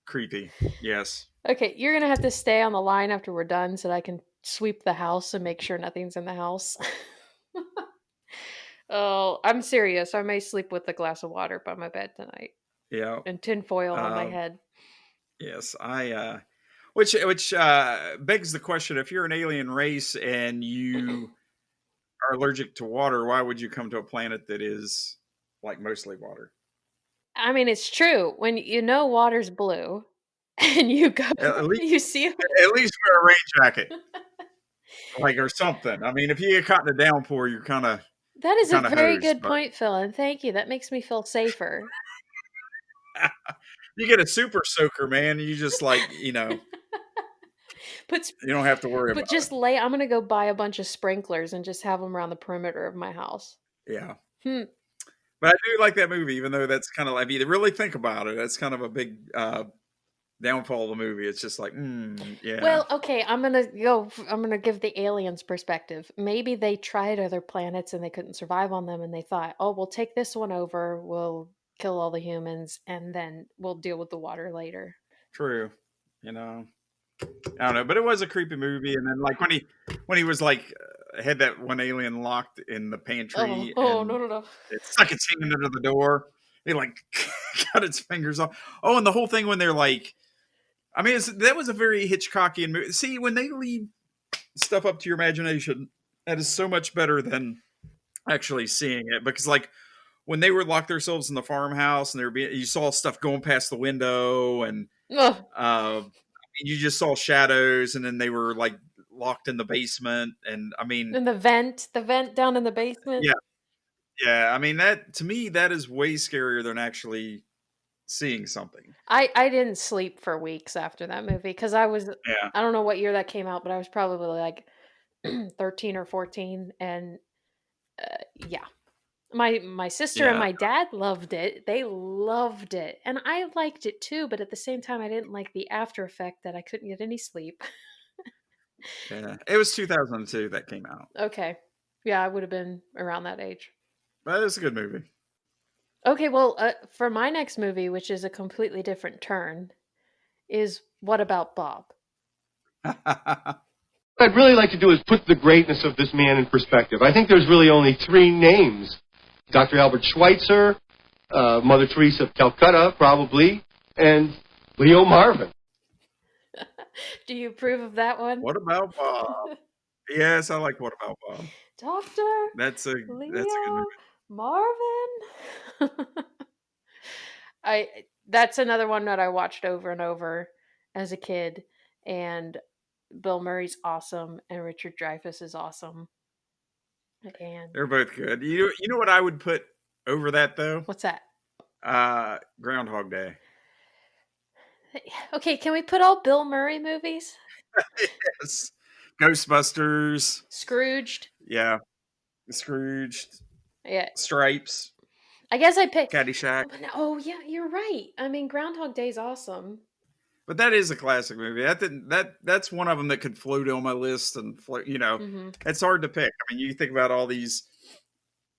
creepy. Yes. Okay, you're gonna have to stay on the line after we're done, so that I can sweep the house and make sure nothing's in the house. Oh, I'm serious. I may sleep with a glass of water by my bed tonight. Yeah. And tinfoil on my head. Yes, which begs the question: if you're an alien race and you are allergic to water, why would you come to a planet that is mostly water? I mean, it's true. When water's blue and you go, you see, at least wear a rain jacket, or something. I mean, if you get caught in a downpour, you're kind of that is a very good point, Phil, and thank you. That makes me feel safer. You get a super soaker, man. You just you don't have to worry about it. But just I'm going to go buy a bunch of sprinklers and just have them around the perimeter of my house. Yeah. But I do like that movie, even though that's kind of if you really think about it, that's kind of a big downfall of the movie. It's just yeah. Well, okay, I'm going to give the aliens perspective. Maybe they tried other planets and they couldn't survive on them and they thought, "Oh, we'll take this one over. We'll kill all the humans and then we'll deal with the water later." True. I don't know, but it was a creepy movie. And then when he was had that one alien locked in the pantry. No. It stuck its hand under the door. He cut its fingers off. Oh, and the whole thing when they're that was a very Hitchcockian movie. See, when they leave stuff up to your imagination, that is so much better than actually seeing it. Because when they were locked themselves in the farmhouse and you saw stuff going past the window and you just saw shadows, and then they were locked in the basement, and I mean, And the vent down in the basement. yeah, yeah. I mean, that to me, that is way scarier than actually seeing something. I didn't sleep for weeks after that movie because Yeah, I don't know what year that came out, but I was probably like 13 or 14, and yeah. My sister and yeah. my dad loved it. They loved it. And I liked it too, but at the same time I didn't like the after effect that I couldn't get any sleep. Yeah, it was 2002 that came out, Okay. Yeah, I would have been around that age. but it's a good movie. Okay, well, for my next movie, which is a completely different turn, is What About Bob? What I'd really like to do is put the greatness of this man in perspective. I think there's really only three names. Dr. Albert Schweitzer, Mother Teresa of Calcutta, probably, and Leo Marvin. Do you approve of that one? What About Bob? Yes, I like What About Bob. Dr. That's a good Leo movie. Marvin? That's another one that I watched over and over as a kid, and Bill Murray's awesome and Richard Dreyfuss is awesome. And They're both good. You know what I would put over that though? what's that? Groundhog Day. Okay, can we put all Bill Murray movies? Yes. Ghostbusters. Scrooged. Yeah. Scrooged. Yeah. Stripes. I guess I picked Caddyshack. Oh yeah, you're right. I mean, Groundhog Day's awesome. But that is a classic movie. That's one of them that could float on my list and float. You know, it's hard to pick. I mean, you think about all these.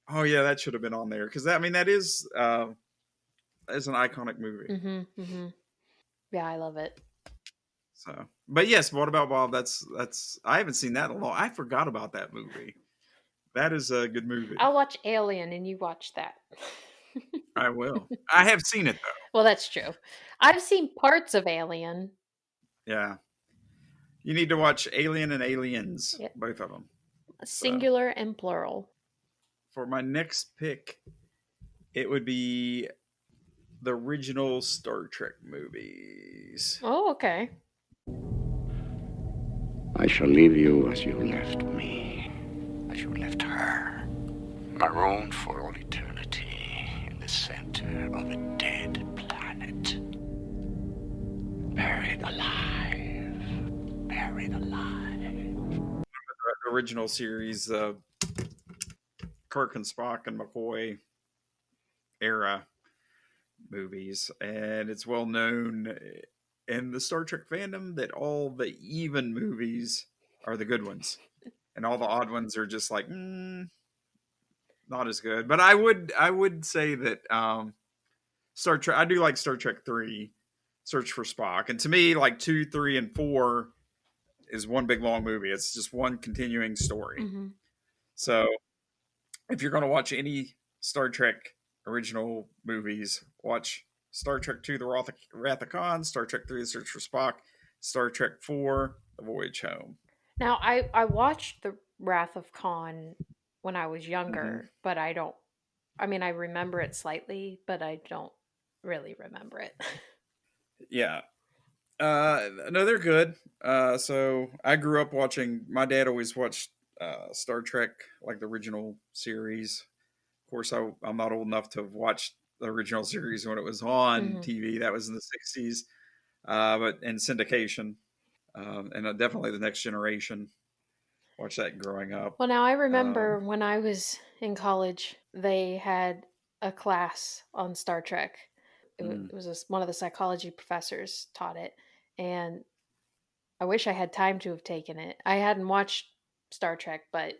Oh yeah, that should have been on there because that is an iconic movie. Yeah, I love it. So, but yes, What About Bob? That's I haven't seen that in a long. I forgot about that movie. That is a good movie. I'll watch Alien and you watch that. I will. I have seen it though. Well, that's true. I've seen parts of Alien. Yeah. You need to watch Alien and Aliens, both of them. Singular and plural. For my next pick, it would be the original Star Trek movies. Oh, okay. I shall leave you as you left me, as you left her, marooned for all eternity in the center of a dead planet. Buried alive. Buried alive. The original series, Kirk and Spock and McCoy era movies, and it's well known in the Star Trek fandom that all the even movies are the good ones, and all the odd ones are just like not as good. But I would say that Star Trek. I do like Star Trek 3, Search for Spock, and to me, like 2, 3, and 4 is one big long movie. It's just one continuing story. So if you're going to watch any Star Trek original movies, watch Star Trek 2, The Wrath of Khan, Star Trek 3, The Search for Spock, Star Trek 4, The Voyage Home. Now, I watched The Wrath of Khan when I was younger, but I remember it slightly, but I don't really remember it. Yeah. No, they're good. So I grew up watching, my dad always watched Star Trek, like the original series. Of course, I'm not old enough to have watched the original series when it was on TV. That was in the 60s. But in syndication. And definitely The Next Generation. Watched that growing up. Well, now I remember when I was in college, they had a class on Star Trek. It was one of the psychology professors taught it. And I wish I had time to have taken it. I hadn't watched Star Trek, but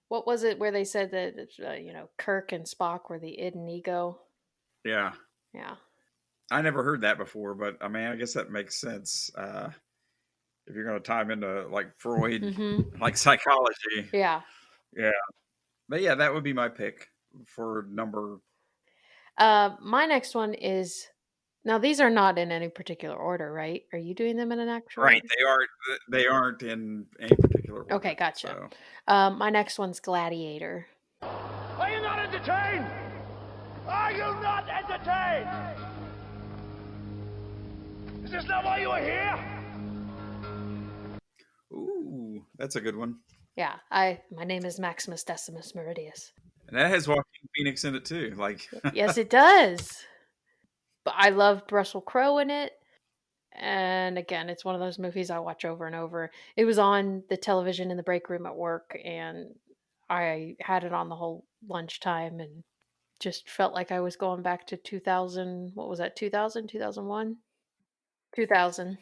what was it where they said that, Kirk and Spock were the id and ego? Yeah. Yeah. I never heard that before, but I mean, I guess that makes sense. If you're going to time into like Freud, like psychology. Yeah. Yeah. But yeah, that would be my pick for number. My next one is, now these are not in any particular order, right? Are you doing them in an actual Right. order? They aren't in any particular order. Okay, gotcha. So. My next one's Gladiator. Are you not entertained? Are you not entertained? Is this not why you are here? Ooh, that's a good one. Yeah, my name is Maximus Decimus Meridius. And that has Joaquin Phoenix in it too. Like, Yes, it does. But I love Russell Crowe in it. And again, it's one of those movies I watch over and over. It was on the television in the break room at work, and I had it on the whole lunchtime and just felt like I was going back to 2000. What was that, 2000, 2001? 2000.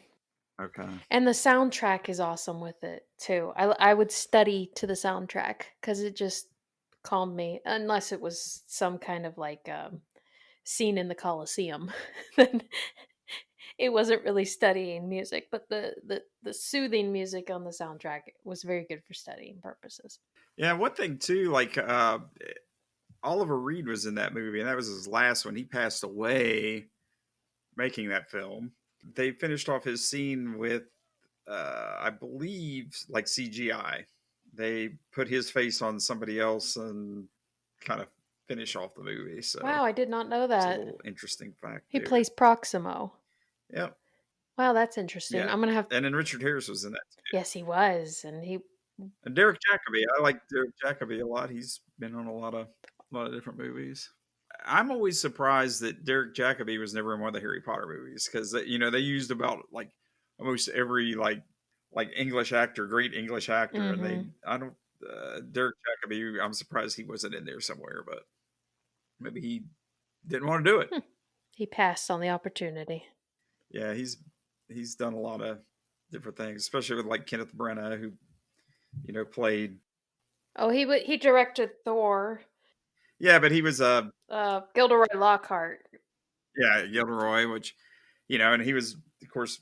okay. And the soundtrack is awesome with it, too. I would study to the soundtrack because it just calmed me, unless it was some kind of like scene in the Colosseum. Then it wasn't really studying music, but the soothing music on the soundtrack was very good for studying purposes. Yeah, one thing too, like Oliver Reed was in that movie, and that was his last one. He passed away making that film. They finished off his scene with, I believe, like CGI. They put his face on somebody else and kind of finish off the movie. So Wow, I did not know it's a that. little interesting fact. He there. plays Proximo. Yep. Wow, that's interesting. Yeah. I'm gonna have. And then Richard Harris was in that too. Yes, he was, and And Derek Jacobi. I like Derek Jacobi a lot. He's been on a lot of different movies. I'm always surprised that Derek Jacobi was never in one of the Harry Potter movies, because they used about like almost every like English actor, great English actor, and Derek Jacobi. I'm surprised he wasn't in there somewhere, but maybe he didn't want to do it. He passed on the opportunity. Yeah, he's done a lot of different things, especially with like Kenneth Branagh, who played. Oh, he directed Thor. Yeah, but he was Gilderoy Lockhart. Yeah, Gilderoy, which and he was, of course,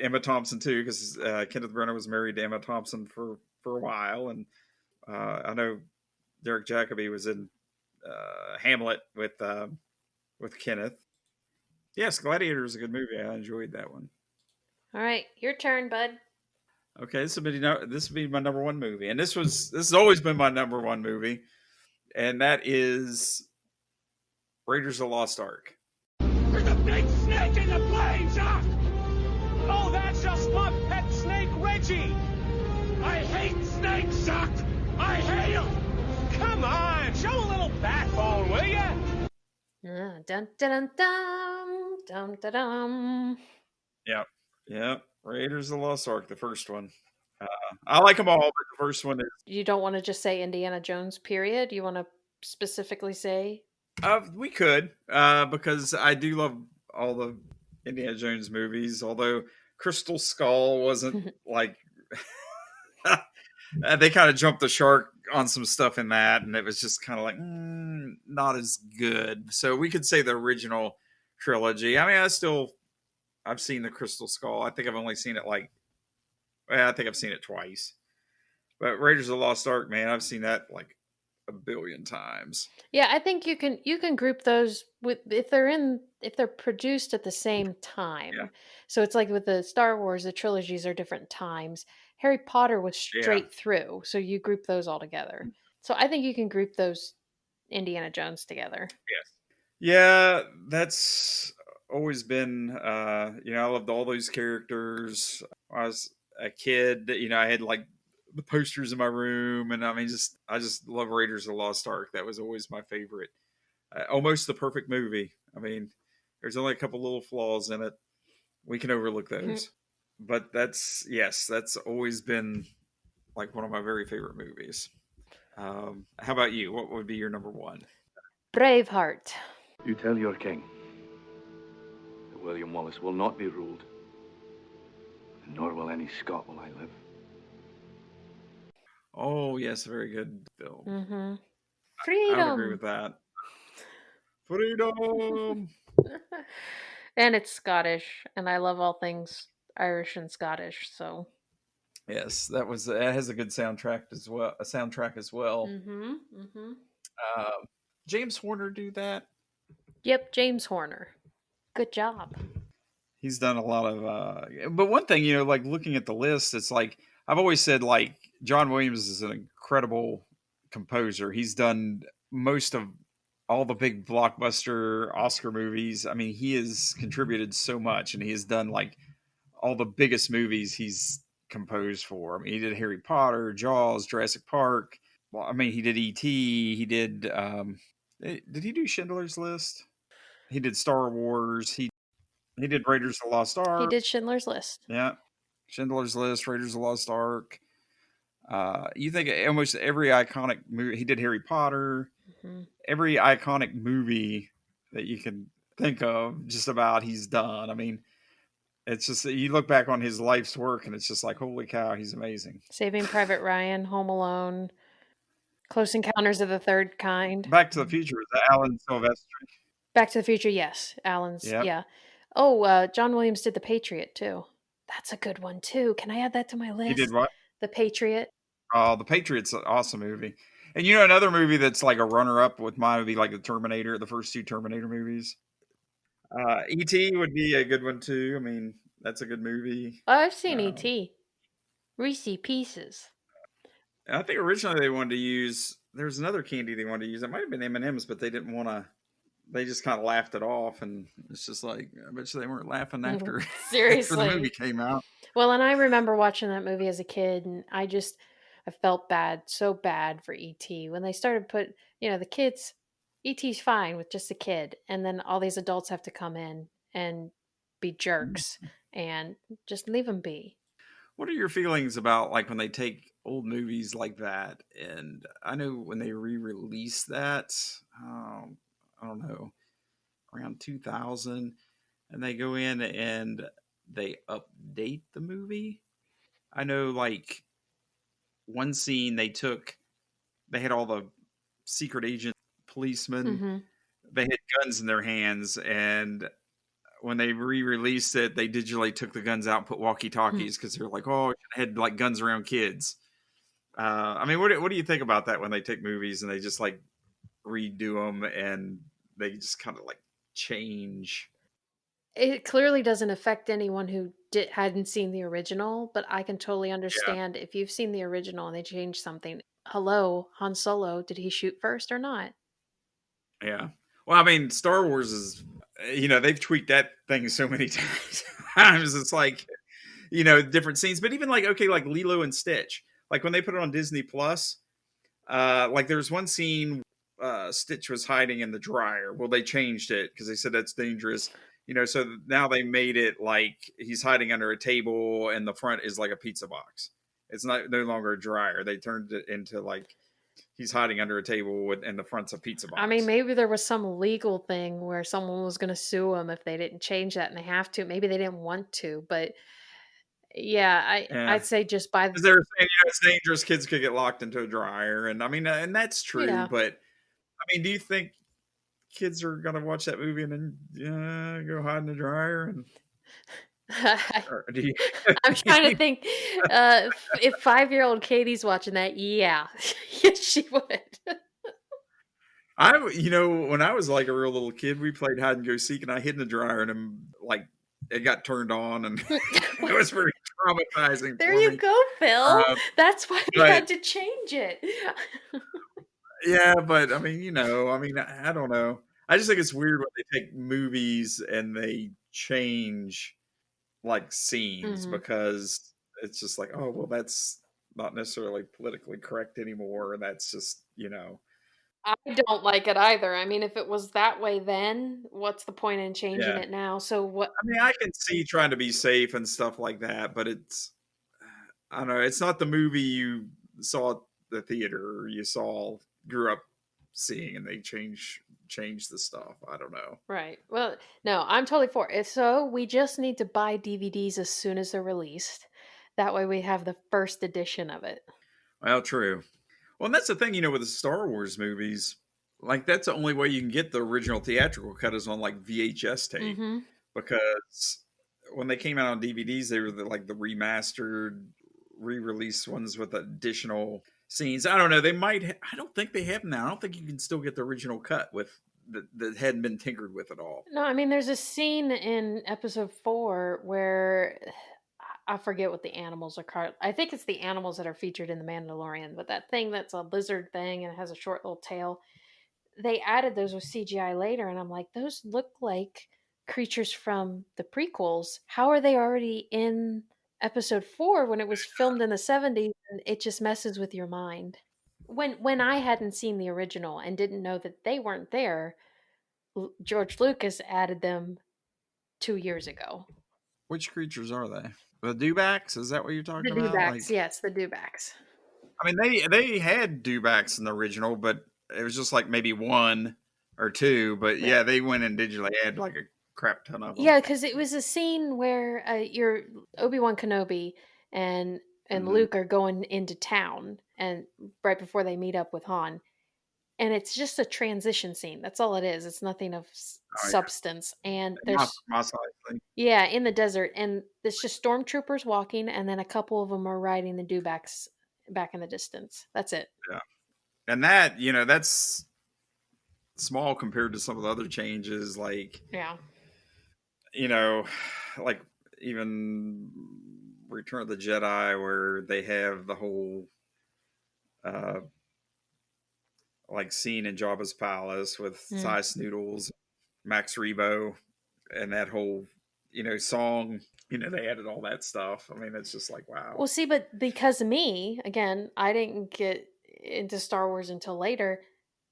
Emma Thompson too, because Kenneth Branagh was married to Emma Thompson for a while, and I know Derek Jacobi was in Hamlet with Kenneth. Yes, Gladiator is a good movie. I enjoyed that one. All right, your turn, bud. Okay, this would be my number one movie, and this has always been my number one movie, and that is Raiders of the Lost Ark. There's a big snake in the plane, Jock! Oh, that's just my pet snake, Reggie! I hate snakes, Jock! I hate them! Come on, show a little backbone, will ya? Dun dun dun dun dun dun. Yep. Raiders of the Lost Ark, the first one. I like them all, but the first one is. You don't want to just say Indiana Jones, period? You want to specifically say? We could, because I do love all the Indiana Jones movies, although Crystal Skull wasn't like. They kind of jumped the shark on some stuff in that, and it was just kind of like not as good. So we could say the original trilogy. I mean, I've seen the Crystal Skull. I think I've only seen it I think I've seen it twice. But Raiders of the Lost Ark, man, I've seen that like a billion times. Yeah, I think you can group those with if they're produced at the same time. Yeah. So it's like with the Star Wars, the trilogies are different times. Harry Potter was straight through, so you group those all together. So I think you can group those Indiana Jones together. Yes. Yeah, that's always been I loved all those characters. When I was a kid, I had like the posters in my room, and I just love Raiders of the Lost Ark. That was always my favorite. Almost the perfect movie. I mean, there's only a couple little flaws in it. We can overlook those. But that's always been like one of my very favorite movies. How about you? What would be your number one? Braveheart. You tell your king that William Wallace will not be ruled, nor will any Scot while I live. Oh, yes, very good film. Mm-hmm. Freedom. I would agree with that. Freedom. And it's Scottish, and I love all things Irish and Scottish. So yes, that has a good soundtrack as well. Mm-hmm. Mm-hmm. James Horner do that? Yep, James Horner. Good job. He's done a lot of. But one thing, like looking at the list, it's like I've always said, like John Williams is an incredible composer. He's done most of all the big blockbuster Oscar movies. I mean, he has contributed so much, and he has done like all the biggest movies he's composed for. I mean, he did Harry Potter, Jaws, Jurassic Park. Well, I mean, he did E.T. He did. Did he do Schindler's List? He did Star Wars. He did Raiders of the Lost He Ark. did Schindler's List. Yeah, Schindler's List, Raiders of the Lost Ark. You think almost every iconic movie. He did Harry Potter. Mm-hmm. Every iconic movie that you can think of, just about he's done. I mean, it's just you look back on his life's work, and it's just like, holy cow, he's amazing. Saving Private Ryan, Home Alone, Close Encounters of the Third Kind. Back to the Future is Alan Silvestri. Back to the Future, yes. Alan's, Yep. yeah. Oh, John Williams did The Patriot, too. That's a good one, too. Can I add that to my list? He did what? The Patriot. Oh, The Patriot's an awesome movie. And you know, another movie that's like a runner-up with mine would be like the Terminator, the first two Terminator movies. E.T. would be a good one, too. I mean, that's a good movie. Oh, I've seen E.T. Reese Pieces. And I think originally they wanted to use, there was another candy they wanted to use. It might have been M&M's, but they didn't want to. They just kind of laughed it off, and it's just like, I bet you they weren't laughing after, Seriously. after the movie came out. Well, and I remember watching that movie as a kid, and I felt bad, so bad for E.T. When they started the kids, E.T.'s fine with just a kid, and then all these adults have to come in and be jerks and just leave them be. What are your feelings about like when they take old movies like that? And I know when they re-release that, I don't know, around 2000, and they go in and they update the movie. I know like one scene they had all the secret agent policemen. Mm-hmm. They had guns in their hands, and when they re-released it, they digitally took the guns out and put walkie-talkies because they're like, oh, it had like guns around kids. I mean, what do you think about that when they take movies and they just like redo them and they just kind of like change? It clearly doesn't affect anyone who hadn't seen the original, but I can totally understand if you've seen the original and they change something. Hello, Han Solo, did he shoot first or not? Yeah. Well, I mean, Star Wars is, they've tweaked that thing so many times. It's like, different scenes. But even like, okay, like Lilo and Stitch. Like when they put it on Disney Plus, like there's one scene Stitch was hiding in the dryer. Well, they changed it because they said that's dangerous. So now they made it like he's hiding under a table and the front is like a pizza box. It's no longer a dryer. They turned it into like he's hiding under a table and the front's a pizza box. I mean, maybe there was some legal thing where someone was going to sue them if they didn't change that and they have to. Maybe they didn't want to, but I'd say just by because they were saying it's dangerous. Kids could get locked into a dryer, and I mean, and that's true. Yeah. But I mean, do you think kids are gonna watch that movie and then go hide in the dryer? And I'm trying to think if 5-year-old Katie's watching that. Yeah, yes, she would. When I was like a real little kid, we played hide and go seek, and I hid in the dryer, and like it got turned on, and it was very traumatizing. There you go, Phil. That's why we had to change it. Yeah, but I mean, I don't know. I just think it's weird when they take movies and they change like scenes because it's just like, oh, well, that's not necessarily politically correct anymore. And that's just, I don't like it either. I mean, if it was that way then, what's the point in changing it now? So what? I mean, I can see trying to be safe and stuff like that, but I don't know. It's not the movie you saw at the theater or you grew up seeing, and they change the stuff. I don't know. Right. Well, no, I'm totally for it. So we just need to buy DVDs as soon as they're released. That way we have the first edition of it. Well, true. Well, and that's the thing, with the Star Wars movies, like that's the only way you can get the original theatrical cut is on like VHS tape. Because when they came out on DVDs, they were the remastered, re-released ones with additional scenes. I don't know. I don't think they have them now. I don't think you can still get the original cut with that hadn't been tinkered with at all. No, I mean, there's a scene in episode 4 where I forget what the animals are called. I think it's the animals that are featured in The Mandalorian, but that thing that's a lizard thing and it has a short little tail, they added those with CGI later, and I'm like, those look like creatures from the prequels. How are they already in episode 4 when it was filmed in the 70s, and it just messes with your mind. When I hadn't seen the original and didn't know that they weren't there, George Lucas added them 2 years ago. Which creatures are they? The dewbacks? Is that what you're The talking about? dewbacks, yes, the dewbacks. I mean, they had dewbacks in the original, but it was just like maybe 1 or 2. But yeah, they went and digitally added like a crap ton of them. Yeah, because it was a scene where your Obi-Wan Kenobi and Luke are going into town, and right before they meet up with Han, and it's just a transition scene. That's all it is. It's nothing of substance. And there's yeah, in the desert, and it's just stormtroopers walking, and then a couple of them are riding the dewbacks back in the distance. That's it. Yeah, and that that's small compared to some of the other changes, like like even Return of the Jedi, where they have the whole like scene in Jabba's palace with Thai Snoodles, Max Rebo, and that whole song. They added all that stuff. I mean, it's just like, wow. Well, see, but because of me, again, I didn't get into Star Wars until later.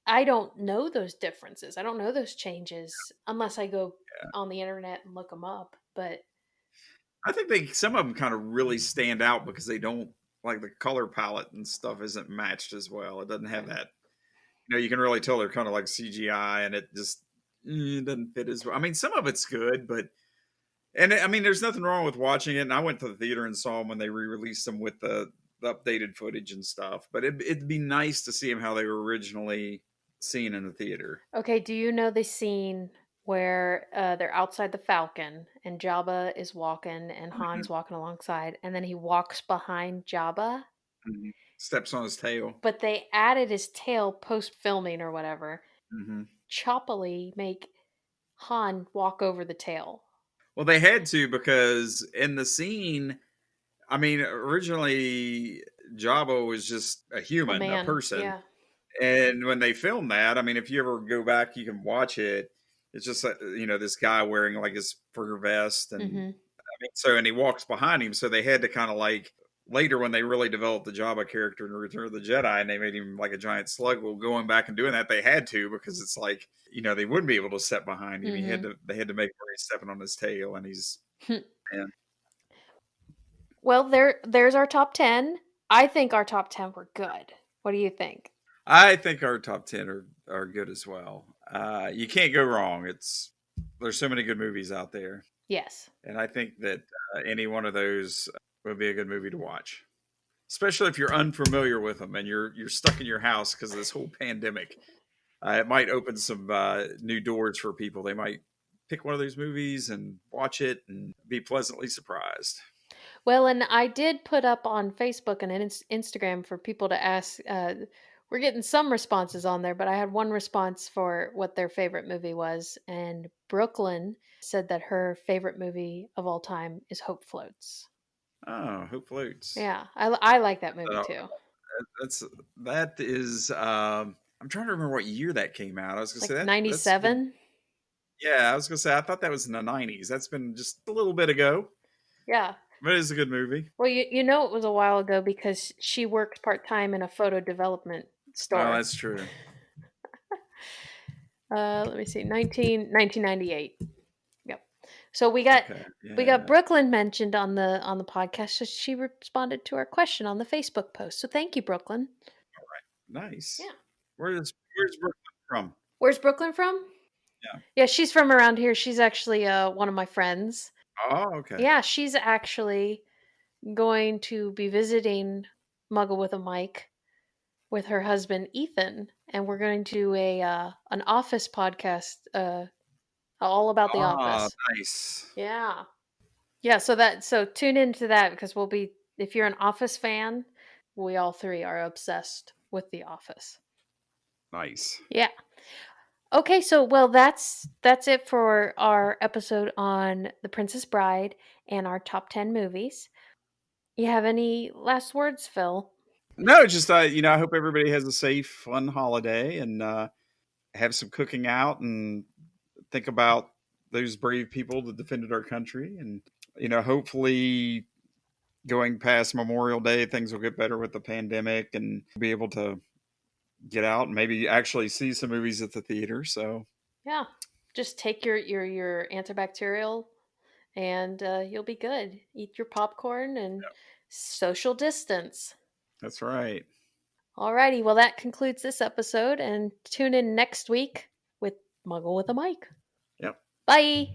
I don't know those differences. I don't know those changes unless I go on the internet and look them up. But I think some of them kind of really stand out because they don't, like, the color palette and stuff isn't matched as well. It doesn't have that. You can really tell they're kind of like CGI, and it just it doesn't fit as well. I mean, some of it's good, but I mean, there's nothing wrong with watching it. And I went to the theater and saw them when they re-released them with the updated footage and stuff. But it'd be nice to see them how they were originally seen in the theater. Okay, do you know the scene where they're outside the Falcon and Jabba is walking and Han's walking alongside, and then he walks behind Jabba? Steps on his tail. But they added his tail post-filming or whatever. Choppily make Han walk over the tail. Well, they had to, because in the scene, I mean, originally Jabba was just a human, a person. Yeah. And when they filmed that, I mean, if you ever go back, you can watch it. It's just, this guy wearing like his fur vest. And I mean, and he walks behind him. So they had to kind of like, later when they really developed the Jabba character in Return of the Jedi, and they made him like a giant slug, well, going back and doing that, they had to, because it's like, they wouldn't be able to step behind him. They had to make where he's stepping on his tail, and he's man. Well, there's our top 10. I think our top 10 were good. What do you think? I think our top 10 are good as well. You can't go wrong. There's so many good movies out there. Yes. And I think that any one of those would be a good movie to watch, especially if you're unfamiliar with them and you're stuck in your house because of this whole pandemic. It might open some new doors for people. They might pick one of those movies and watch it and be pleasantly surprised. Well, and I did put up on Facebook and Instagram for people to ask. We're getting some responses on there, but I had one response for what their favorite movie was. And Brooklyn said that her favorite movie of all time is Hope Floats. Oh, Hope Floats. Yeah, I like that movie too. That is. I'm trying to remember what year that came out. I was going to say 97. Yeah, I was going to say I thought that was in the 90s. That's been just a little bit ago. Yeah. But it is a good movie. Well, you know it was a while ago because she works part-time in a photo development store. Oh, that's true. Let me see. 1998. Yep. So we got Brooklyn mentioned on the podcast. So she responded to our question on the Facebook post. So thank you, Brooklyn. All right. Nice. Yeah. Where's Brooklyn from? Where's Brooklyn from? Yeah. Yeah, she's from around here. She's actually one of my friends. Oh, okay. Yeah, she's actually going to be visiting Muggle with a Mic with her husband Ethan, and we're going to do an Office podcast, all about the Office. Nice. Yeah, yeah. So tune into that because we'll be. If you're an Office fan, we all three are obsessed with the Office. Nice. Yeah. Okay, so that's it for our episode on The Princess Bride and our top 10 movies. You have any last words, Phil? No, just I hope everybody has a safe, fun holiday and have some cooking out and think about those brave people that defended our country, and hopefully going past Memorial Day, things will get better with the pandemic and be able to get out and maybe actually see some movies at the theater. So Yeah. Just take your antibacterial and you'll be good. Eat your popcorn and social distance. that's right. Alrighty, well that concludes this episode, and tune in next week with Muggle with a Mic. Yep. Bye.